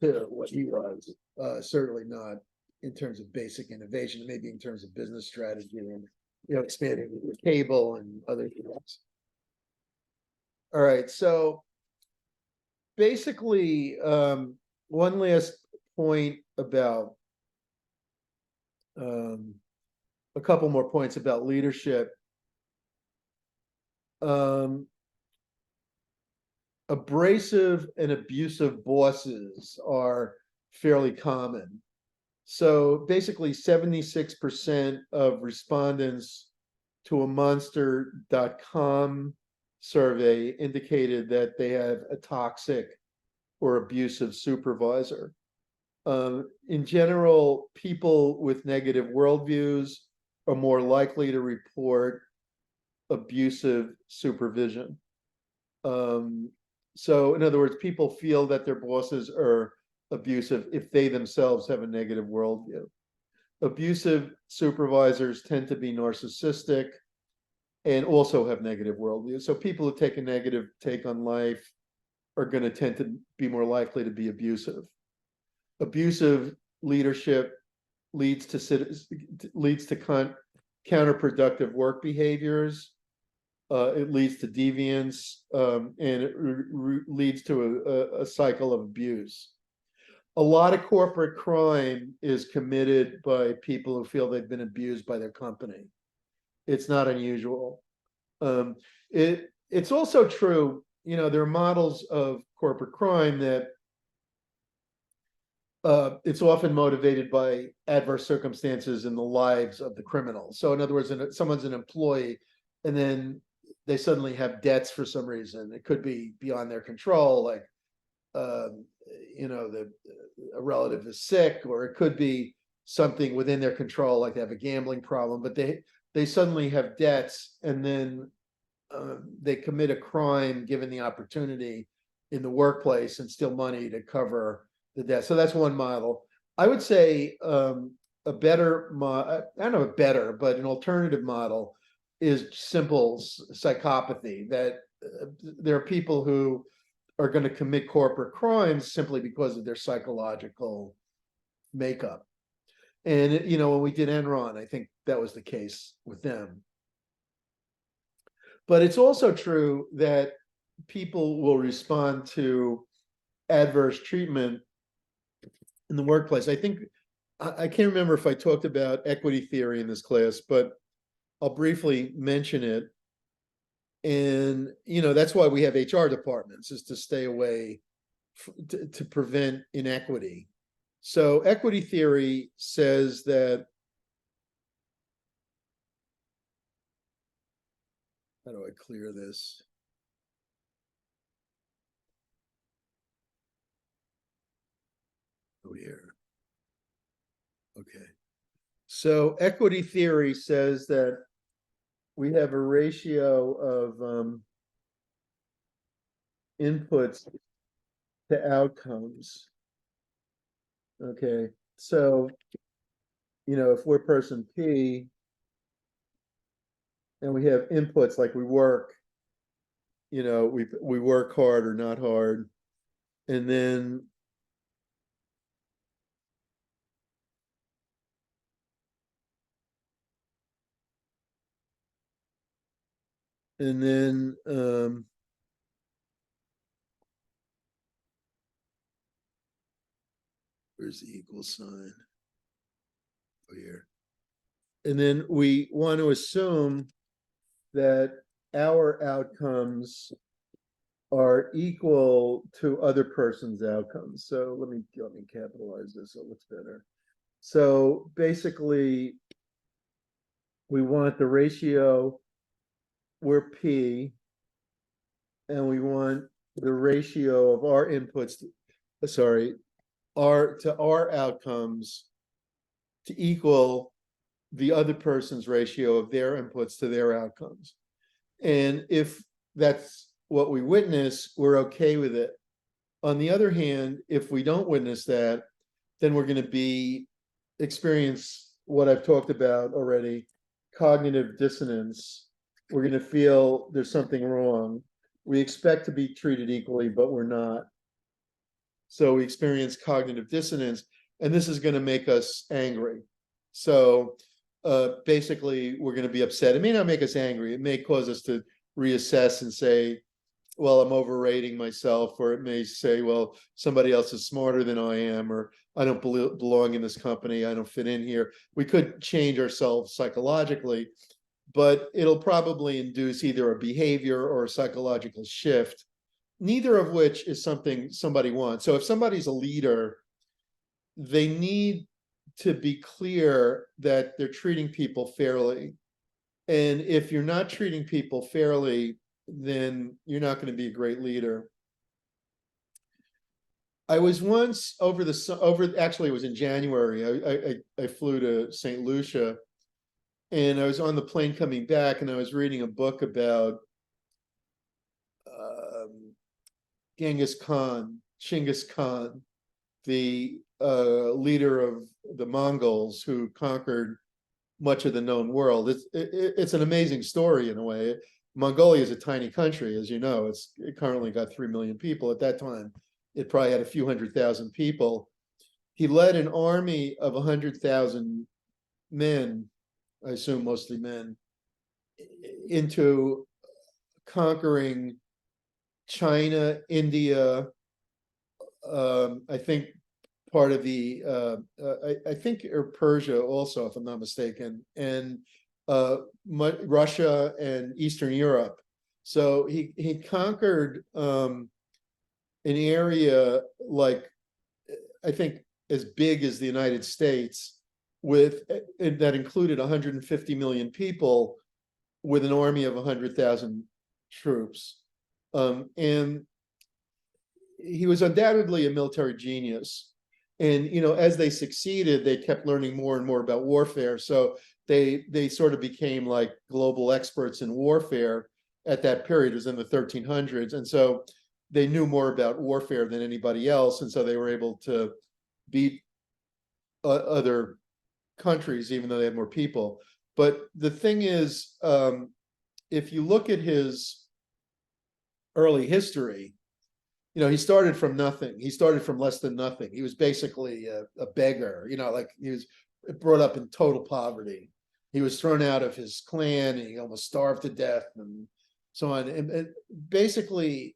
to what he was. Certainly not in terms of basic innovation, maybe in terms of business strategy and expanding the cable and other things. All right, so basically, one last point about a couple more points about leadership. Abrasive and abusive bosses are fairly common. So basically 76% of respondents to a monster.com survey indicated that they have a toxic or abusive supervisor. In general, people with negative worldviews are more likely to report abusive supervision. So in other words, people feel that their bosses are abusive if they themselves have a negative worldview. Abusive supervisors tend to be narcissistic and also have negative worldviews. So people who take a negative take on life are going to tend to be more likely to be abusive. Abusive leadership leads to counterproductive work behaviors. It leads to deviance, and it leads to a cycle of abuse. A lot of corporate crime is committed by people who feel they've been abused by their company. It's not unusual. it's also true, there are models of corporate crime that it's often motivated by adverse circumstances in the lives of the criminals. So in other words, someone's an employee and then they suddenly have debts for some reason. It could be beyond their control, like um, a relative is sick, or it could be something within their control, like they have a gambling problem, but they suddenly have debts, and then they commit a crime given the opportunity in the workplace and steal money to cover the debt. So that's one model. I would say a better, I don't know, better, but an alternative model is simple psychopathy. That there are people who are going to commit corporate crimes simply because of their psychological makeup. And when we did Enron, I think that was the case with them. But it's also true that people will respond to adverse treatment in the workplace. I think I can't remember if I talked about equity theory in this class, but I'll briefly mention it. And that's why we have HR departments, is to stay away to prevent inequity. So equity theory says that, how do I clear this? Oh, here. Okay. So equity theory says that we have a ratio of inputs to outcomes. Okay. So, if we're person P and we have inputs like we work, we work hard or not hard, and then where's the equal sign? Oh, here. And then we want to assume that our outcomes are equal to other person's outcomes. So let me capitalize this so it looks better. So basically, we want the ratio, we're P, and we want the ratio of our inputs, our outcomes to equal the other person's ratio of their inputs to their outcomes. And if that's what we witness, we're okay with it. On the other hand, if we don't witness that, then we're going to experience what I've talked about already, cognitive dissonance. We're going to feel there's something wrong. We expect to be treated equally, but we're not. So we experience cognitive dissonance, and this is going to make us angry. So basically, we're going to be upset. It may not make us angry. It may cause us to reassess and say, well, I'm overrating myself, or it may say, well, somebody else is smarter than I am, or I don't belong in this company, I don't fit in here. We could change ourselves psychologically, but it'll probably induce either a behavior or a psychological shift, neither of which is something somebody wants. So if somebody's a leader, they need to be clear that they're treating people fairly. And if you're not treating people fairly, then you're not going to be a great leader. I was once actually it was in January. I flew to St. Lucia, and I was on the plane coming back, and I was reading a book about Genghis Khan, Chinggis Khan, the leader of the Mongols who conquered much of the known world. It's an amazing story in a way. Mongolia is a tiny country, as you know. It currently got 3 million people. At that time, it probably had a few 100,000 people. He led an army of 100,000 men, I assume mostly men, into conquering China, India, I think part of the I think or Persia also, if I'm not mistaken, and Russia and Eastern Europe. So he conquered an area like, I think, as big as the United States, with that included 150 million people, with an army of 100,000 troops. And he was undoubtedly a military genius. And as they succeeded, they kept learning more and more about warfare. So they sort of became like global experts in warfare at that period. It was in the 1300s, and so they knew more about warfare than anybody else, and so they were able to beat other countries, even though they had more people. But the thing is, if you look at his early history, he started from nothing. He started from less than nothing. He was basically a beggar, like he was brought up in total poverty. He was thrown out of his clan and he almost starved to death and so on. And basically,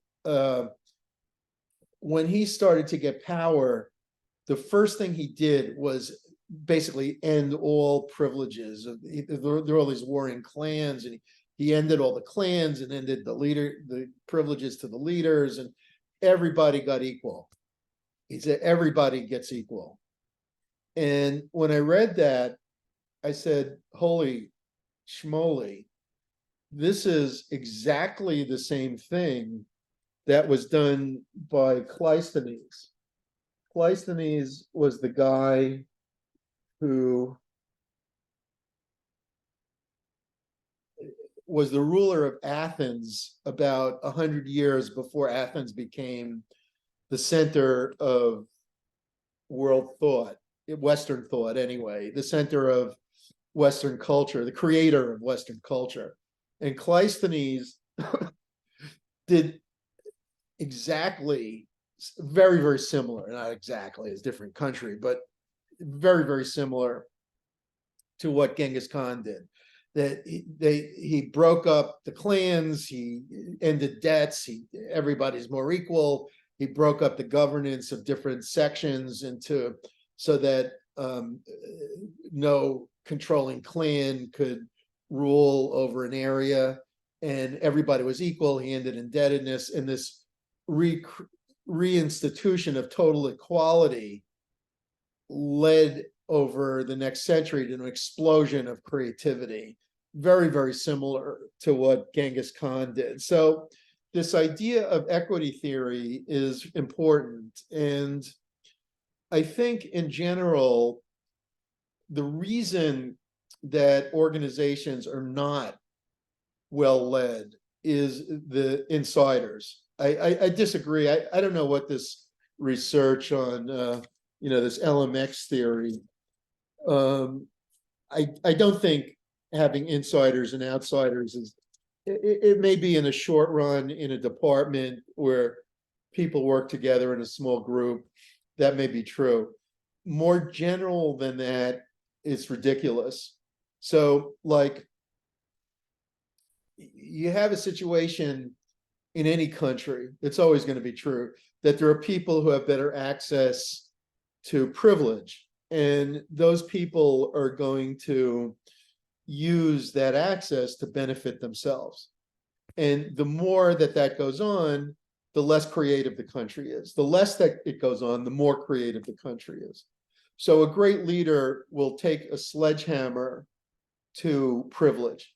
when he started to get power, the first thing he did was basically end all privileges. There were all these warring clans, and he ended all the clans and ended the privileges to the leaders, and everybody got equal. He said everybody gets equal. And when I read that, I said, holy schmoly, this is exactly the same thing that was done by Cleisthenes. Cleisthenes was the guy who was the ruler of Athens about 100 years before Athens became the center of world thought, Western thought anyway, the center of Western culture, the creator of Western culture. And Cleisthenes did exactly, very, very similar, not exactly, it's a different country, but very, very similar to what Genghis Khan did. That he broke up the clans, he ended debts, everybody's more equal. He broke up the governance of different sections into so that no controlling clan could rule over an area, and everybody was equal. He ended indebtedness, and this reinstitution of total equality led over the next century to an explosion of creativity, very, very similar to what Genghis Khan did. So this idea of equity theory is important. And I think in general, the reason that organizations are not well led is the insiders. I disagree. I don't know what this research on this LMX theory. I don't think having insiders and outsiders is. It may be in a short run in a department where people work together in a small group. That may be true. More general than that, it's ridiculous. So, like, you have a situation in any country, it's always going to be true, that there are people who have better access to privilege, and those people are going to use that access to benefit themselves. And the more that goes on, the less creative the country is. The less that it goes on, the more creative the country is. So a great leader will take a sledgehammer to privilege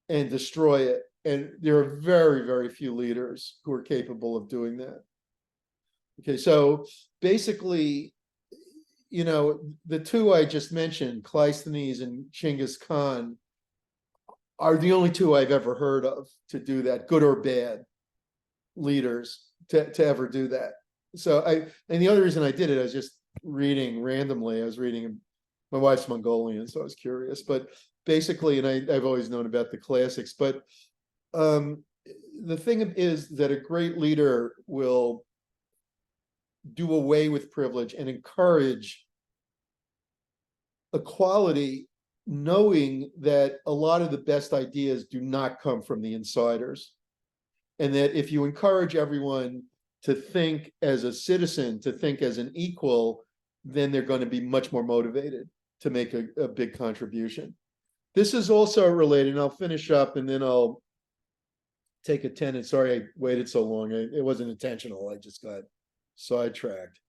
and destroy it. And there are very, very few leaders who are capable of doing that. Okay, so basically, the two I just mentioned, Cleisthenes and Genghis Khan, are the only two I've ever heard of to do that, good or bad leaders to ever do that. So and the other reason I did it, I was just reading randomly. I was reading, my wife's Mongolian, so I was curious, but basically, and I've always known about the classics, but the thing is that a great leader will do away with privilege and encourage equality, knowing that a lot of the best ideas do not come from the insiders. And that if you encourage everyone to think as a citizen, to think as an equal, then they're going to be much more motivated to make a big contribution. This is also related, and I'll finish up and then I'll take a tenant. Sorry, I waited so long. It wasn't intentional. I just got sidetracked.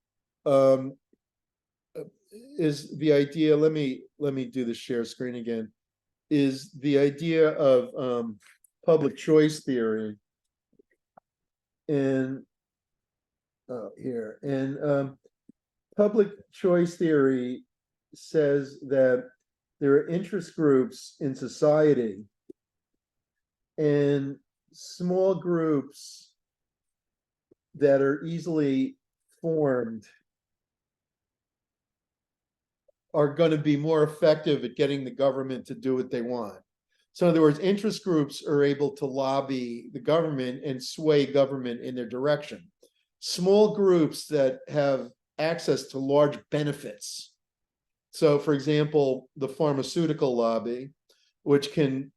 Um, is the idea? Let me do the share screen again. Is the idea of public choice theory and here and public choice theory says that there are interest groups in society and small groups that are easily formed are going to be more effective at getting the government to do what they want. So in other words, interest groups are able to lobby the government and sway government in their direction. Small groups that have access to large benefits. So for example, the pharmaceutical lobby, which can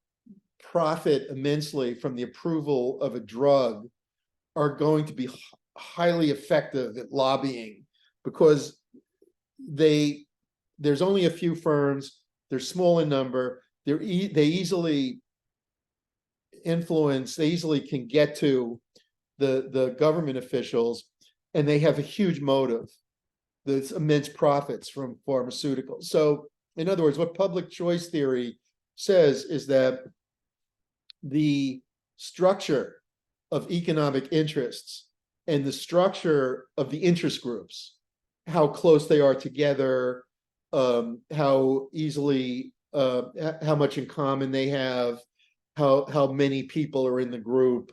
profit immensely from the approval of a drug, are going to be highly effective at lobbying because there's only a few firms, they're small in number, they easily influence, they easily can get to the government officials, and they have a huge motive. There's immense profits from pharmaceuticals. So in other words, what public choice theory says is that the structure of economic interests and the structure of the interest groups, how close they are together, how easily, how much in common they have, how many people are in the group.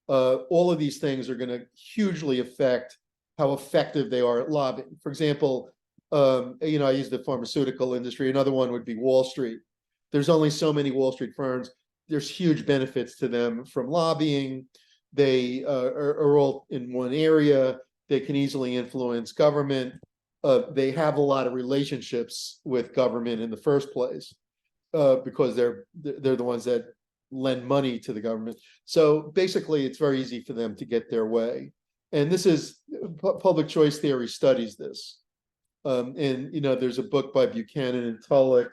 All of these things are going to hugely affect how effective they are at lobbying. For example, I use the pharmaceutical industry. Another one would be Wall Street. There's only so many Wall Street firms. There's huge benefits to them from lobbying. They are all in one area. They can easily influence government. They have a lot of relationships with government in the first place because they're the ones that lend money to the government. So basically, it's very easy for them to get their way. And this is public choice theory studies this. And there's a book by Buchanan and Tullock,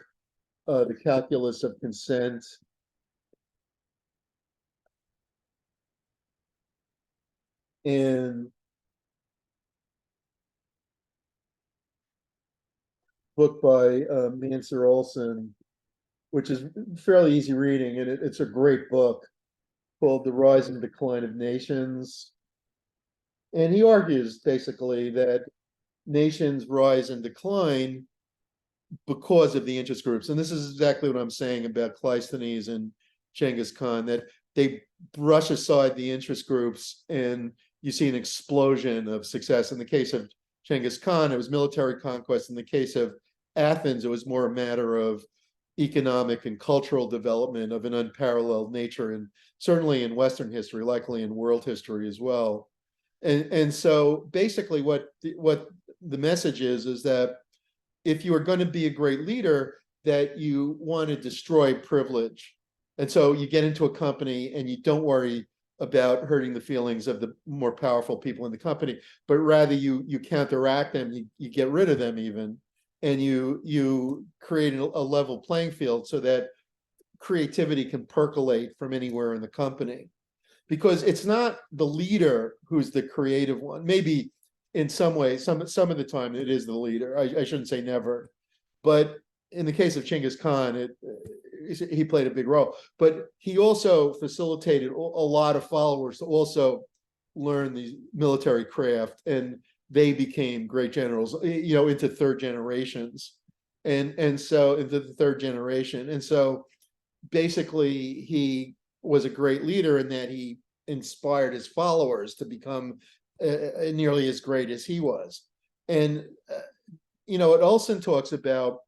The Calculus of Consent. And book by Mansur Olson, which is fairly easy reading, and it's a great book called The Rise and Decline of Nations. And he argues basically that nations rise and decline because of the interest groups. And this is exactly what I'm saying about Cleisthenes and Genghis Khan, that they brush aside the interest groups and you see an explosion of success. In the case of Genghis Khan, it was military conquest. In the case of Athens, it was more a matter of economic and cultural development of an unparalleled nature, and certainly in Western history, likely in world history as well. And so basically what the message is that if you are going to be a great leader, that you want to destroy privilege. And so you get into a company and you don't worry about hurting the feelings of the more powerful people in the company, but rather you counteract them, you get rid of them even, and you create a level playing field so that creativity can percolate from anywhere in the company. Because it's not the leader who's the creative one. Maybe in some ways, some of the time it is the leader. I shouldn't say never, but in the case of Genghis Khan, he played a big role. But he also facilitated a lot of followers to also learn the military craft, and they became great generals. Into third generations, and so into the third generation, and so basically he was a great leader in that he inspired his followers to become nearly as great as he was. And what Olson talks about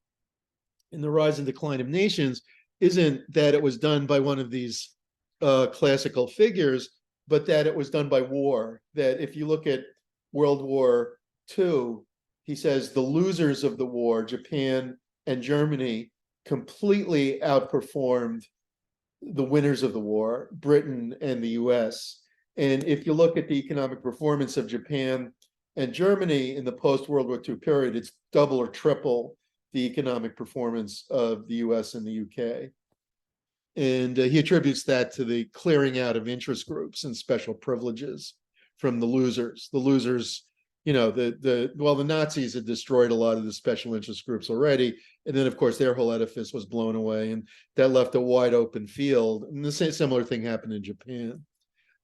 in The Rise and Decline of Nations isn't that it was done by one of these classical figures, but that it was done by war. That if you look at World War II, he says the losers of the war, Japan and Germany, completely outperformed the winners of the war, Britain and the US. And if you look at the economic performance of Japan and Germany in the post-World War II period, it's double or triple the economic performance of the US and the UK. And he attributes that to the clearing out of interest groups and special privileges from the losers. The losers, the Nazis had destroyed a lot of the special interest groups already. And then, of course, their whole edifice was blown away, and that left a wide open field. And the same similar thing happened in Japan.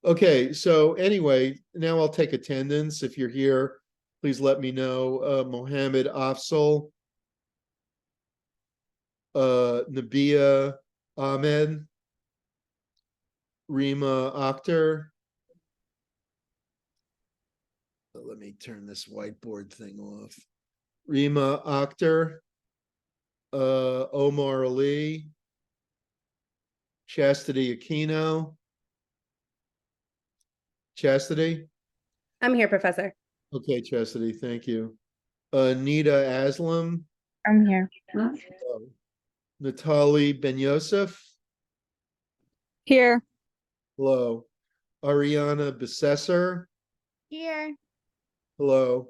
Okay, so anyway, now I'll take attendance. If you're here, please let me know. Mohammed Afzal, Nabia Ahmed, Rima Akhtar. Let me turn this whiteboard thing off. Rima Akhtar, Omar Ali, Chastity Aquino. Chastity? I'm here, Professor. Okay, Chastity, thank you. Nita Aslam. I'm here. Natalie Ben Yosef. Here. Hello. Ariana Besesser. Here. Hello.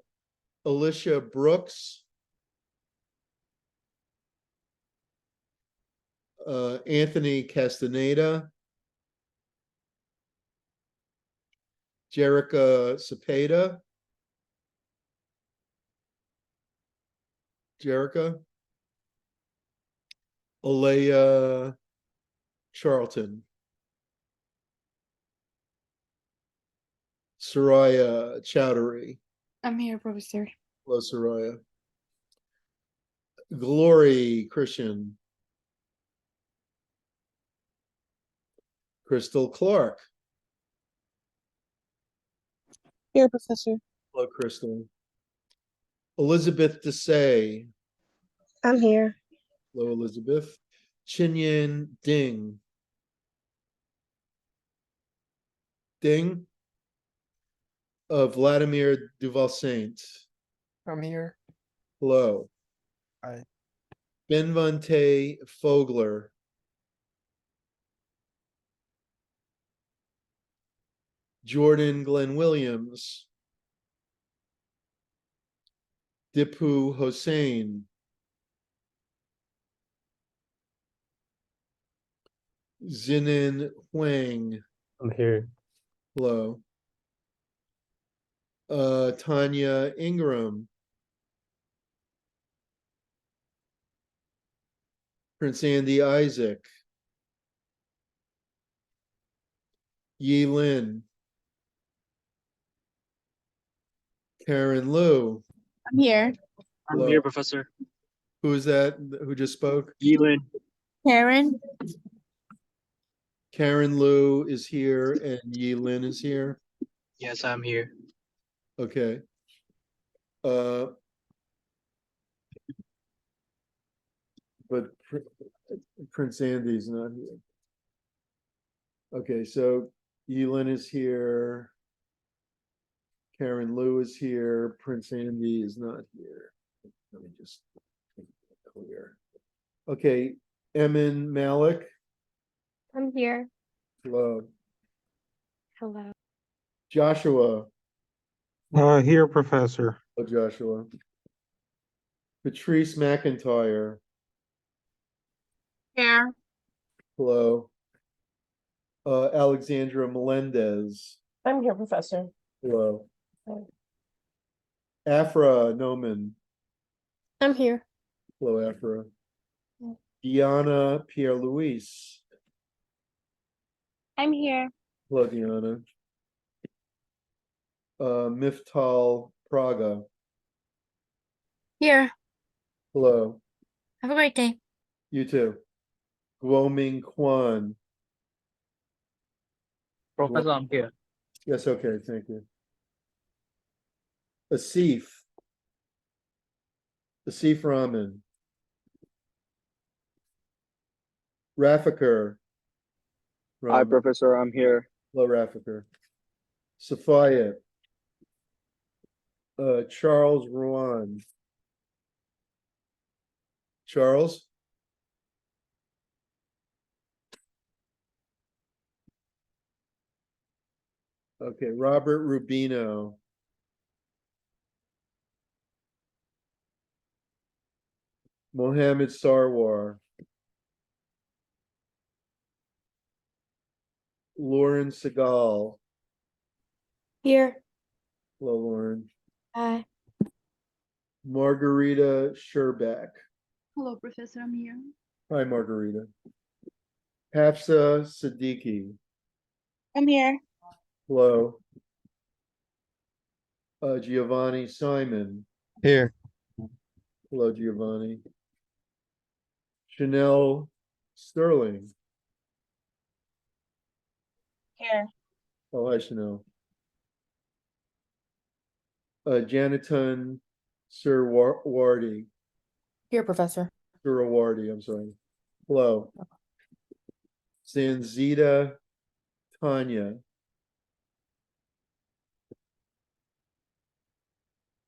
Alicia Brooks. Anthony Castaneda. Jerica Cepeda. Jerica. Alea Charlton. Soraya Chowdhury. I'm here, Professor. Hello, Soraya. Glory Christian. Crystal Clark. Here, Professor. Hello, Crystal. Elizabeth Desai. I'm here. Hello, Elizabeth. Chinyan Ding. Ding. Vladimir Duval Saint. I'm here. Hello. Hi. Benvante Fogler. Jordan Glenn Williams. Dipu Hossein. Zinin Huang. I'm here. Hello. Tanya Ingram. Prince Andy Isaac. Yi Lin. Karen Liu. I'm here. I'm Hello. here, Professor. Who is that? Who just spoke? Elin. Karen. Karen Liu is here and Yi Lin is here. Yes, I'm here. Okay. But Prince Andy's not here. Okay, so Yi Lin is here. Karen Liu is here. Prince Andy is not here. Let me just make it clear. Okay, Emin Malik. I'm here. Hello. Hello. Joshua. Here, Professor. Hello, Joshua. Patrice McIntyre. Here. Hello. Alexandra Melendez. I'm here, Professor. Hello. Afra Noman. I'm here. Hello, Afra. Diana Pierre-Louis. I'm here. Hello, Diana. Miftal Praga. Here. Hello. Have a great day. You too. Guoming Kwan. Professor, I'm here. Yes, okay, thank you. Asif. Asif Rahman. Rafikar. Hi, Rahman. Professor. I'm here. Hello, Rafikar. Safaya. Charles Ruan. Charles? Okay, Robert Rubino. Mohammed Sarwar. Lauren Segal. Here. Hello, Lauren. Hi. Margarita Sherbeck. Hello, Professor. I'm here. Hi, Margarita. Hafsa Siddiqui. I'm here. Hello. Giovanni Simon. Here. Hello, Giovanni. Chanel Sterling. Here. Oh, hi, Chanel. Janiton Sirwardi. Here, Professor. Sirawardi, I'm sorry. Hello. Sanzita Tanya.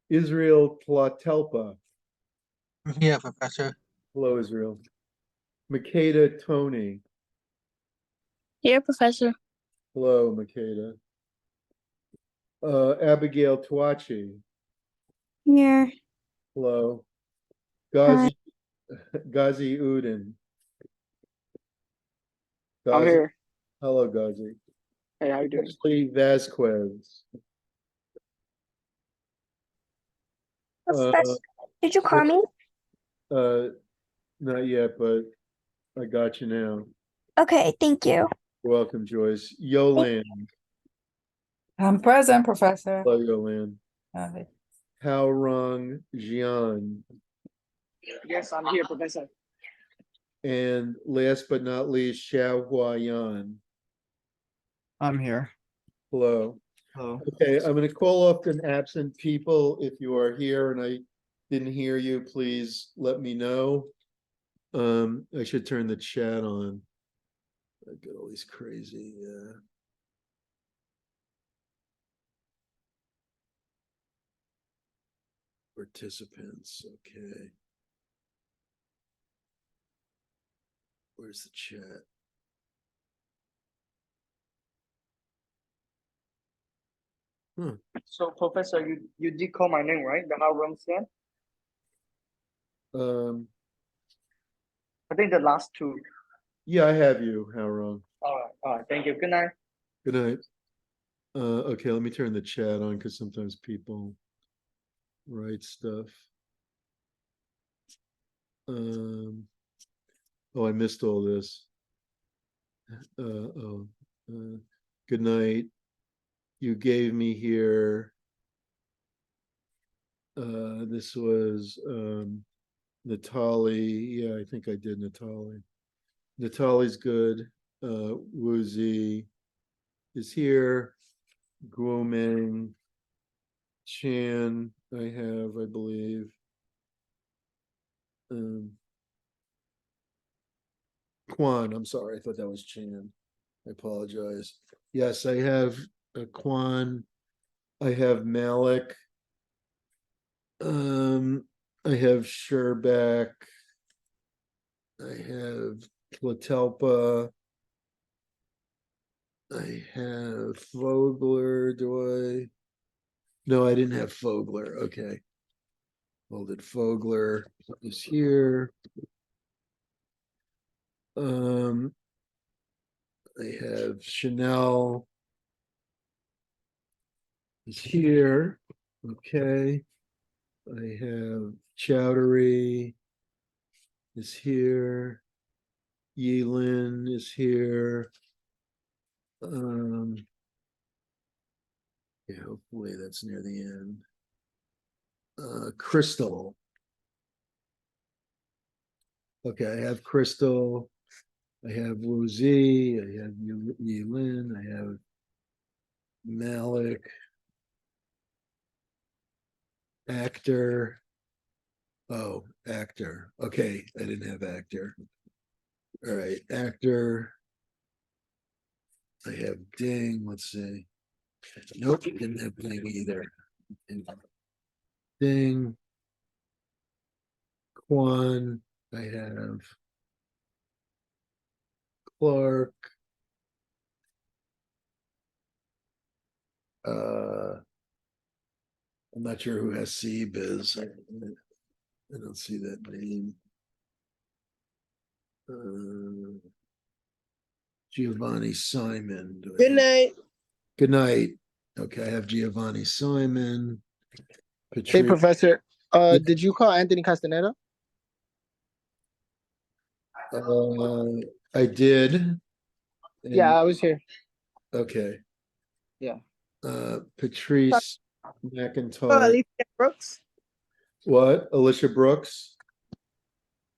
Israel Tlatelpa. Here, Professor. Hello, Israel. Makeda Tony. Here, Professor. Hello, Makeda. Abigail Twachi. Here. Hello. Ghazi Udin. I'm Ghazi. here. Hello, Ghazi. Hey, how you doing? Lee Vasquez. Professor, did you call me? Not yet, but I got you now. Okay, thank you. You're welcome, Joyce. Yolan. I'm present, Professor. Hello, Yolan. Uh, Hao Rong Jian. Yes, I'm here, Professor. And last but not least, Xiao Huayan. I'm here. Hello. Hello. Okay, I'm going to call off an absent people. If you are here and I didn't hear you, please let me know. I should turn the chat on. I get all these crazy. Participants. Okay. Where's the chat? So, Professor, you did call my name, right? The how wrong stand? I think the last two. Yeah, I have you. How wrong? All right. Thank you. Good night. Good night. Okay, let me turn the chat on because sometimes people write stuff. Oh, I missed all this. Good night. You gave me here. This was Natali. Yeah, I think I did Natali. Natali's good. Woozy is here. Guoming. Chan, I have, I believe. Quan, I'm sorry, I thought that was Chan. I apologize. Yes, I have Quan. I have Malik. I have Sherbeck. I have Platelpa. I have Fogler. Do I? No, I didn't have Fogler. Okay. Hold it. Fogler is here. I have Chanel is here. Okay. I have Chowdhury is here. Yilin is here. Yeah, hopefully that's near the end. Crystal. Okay, I have Crystal. I have Woozy. I have Yilin. I have Malik. Actor. Oh, actor. Okay, I didn't have actor. All right, actor. I have Ding. Let's see. Nope, didn't have Ding either. Ding. Quan. I have Clark. I'm not sure who Hasib is. I don't see that name. Giovanni Simon. Good night. Good night. Okay, I have Giovanni Simon. Hey, Patricia. Professor. Yeah. Did you call Anthony Castaneda? I did. Yeah, I was here. Okay. Yeah. Patrice Oh, McIntyre. Alicia Brooks. What? Alicia Brooks?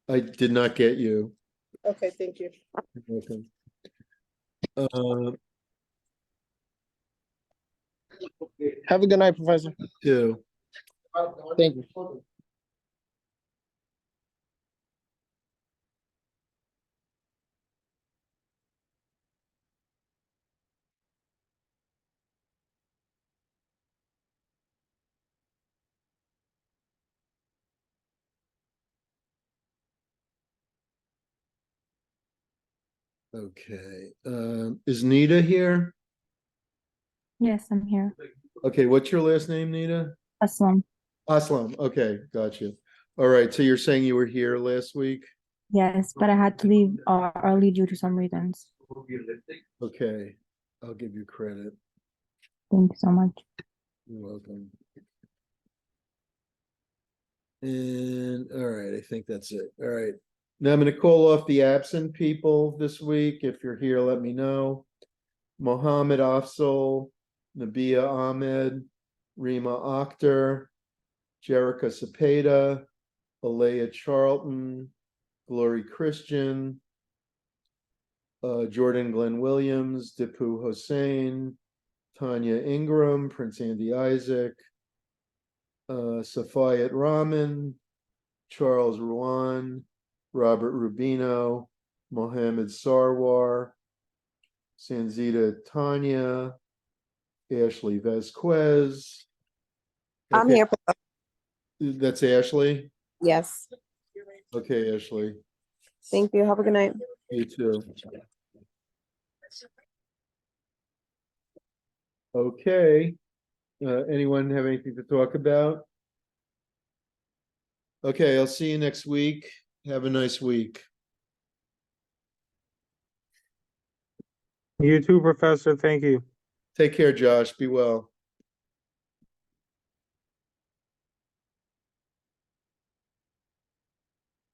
I did not get you. Okay, thank you. Okay. Have a good night, Professor. Two. Thank you. Okay. Is Nita here? Yes, I'm here. Okay, what's your last name, Nita? Aslam. Aslam. Okay, got you. All right, so you're saying you were here last week? Yes, but I had to leave early due to some reasons. Okay, I'll give you credit. Thank you so much. You're welcome. And all right, I think that's it. All right. Now I'm going to call off the absent people this week. If you're here, let me know. Mohammed Afzal, Nabia Ahmed, Rima Akhtar, Jerica Cepeda, Alea Charlton, Glory Christian, Jordan Glenn Williams, Dipu Hossein, Tanya Ingram, Prince Andy Isaac, Safayat Rahman, Charles Ruan, Robert Rubino, Mohammed Sarwar, Sanzita Tanya, Ashley Vasquez. I'm Okay, here. that's Ashley. Yes. Okay, Ashley. Thank you. Have a good night. You too. Okay. Anyone have anything to talk about? Okay, I'll see you next week. Have a nice week. You too, Professor. Thank you. Take care, Josh. Be well.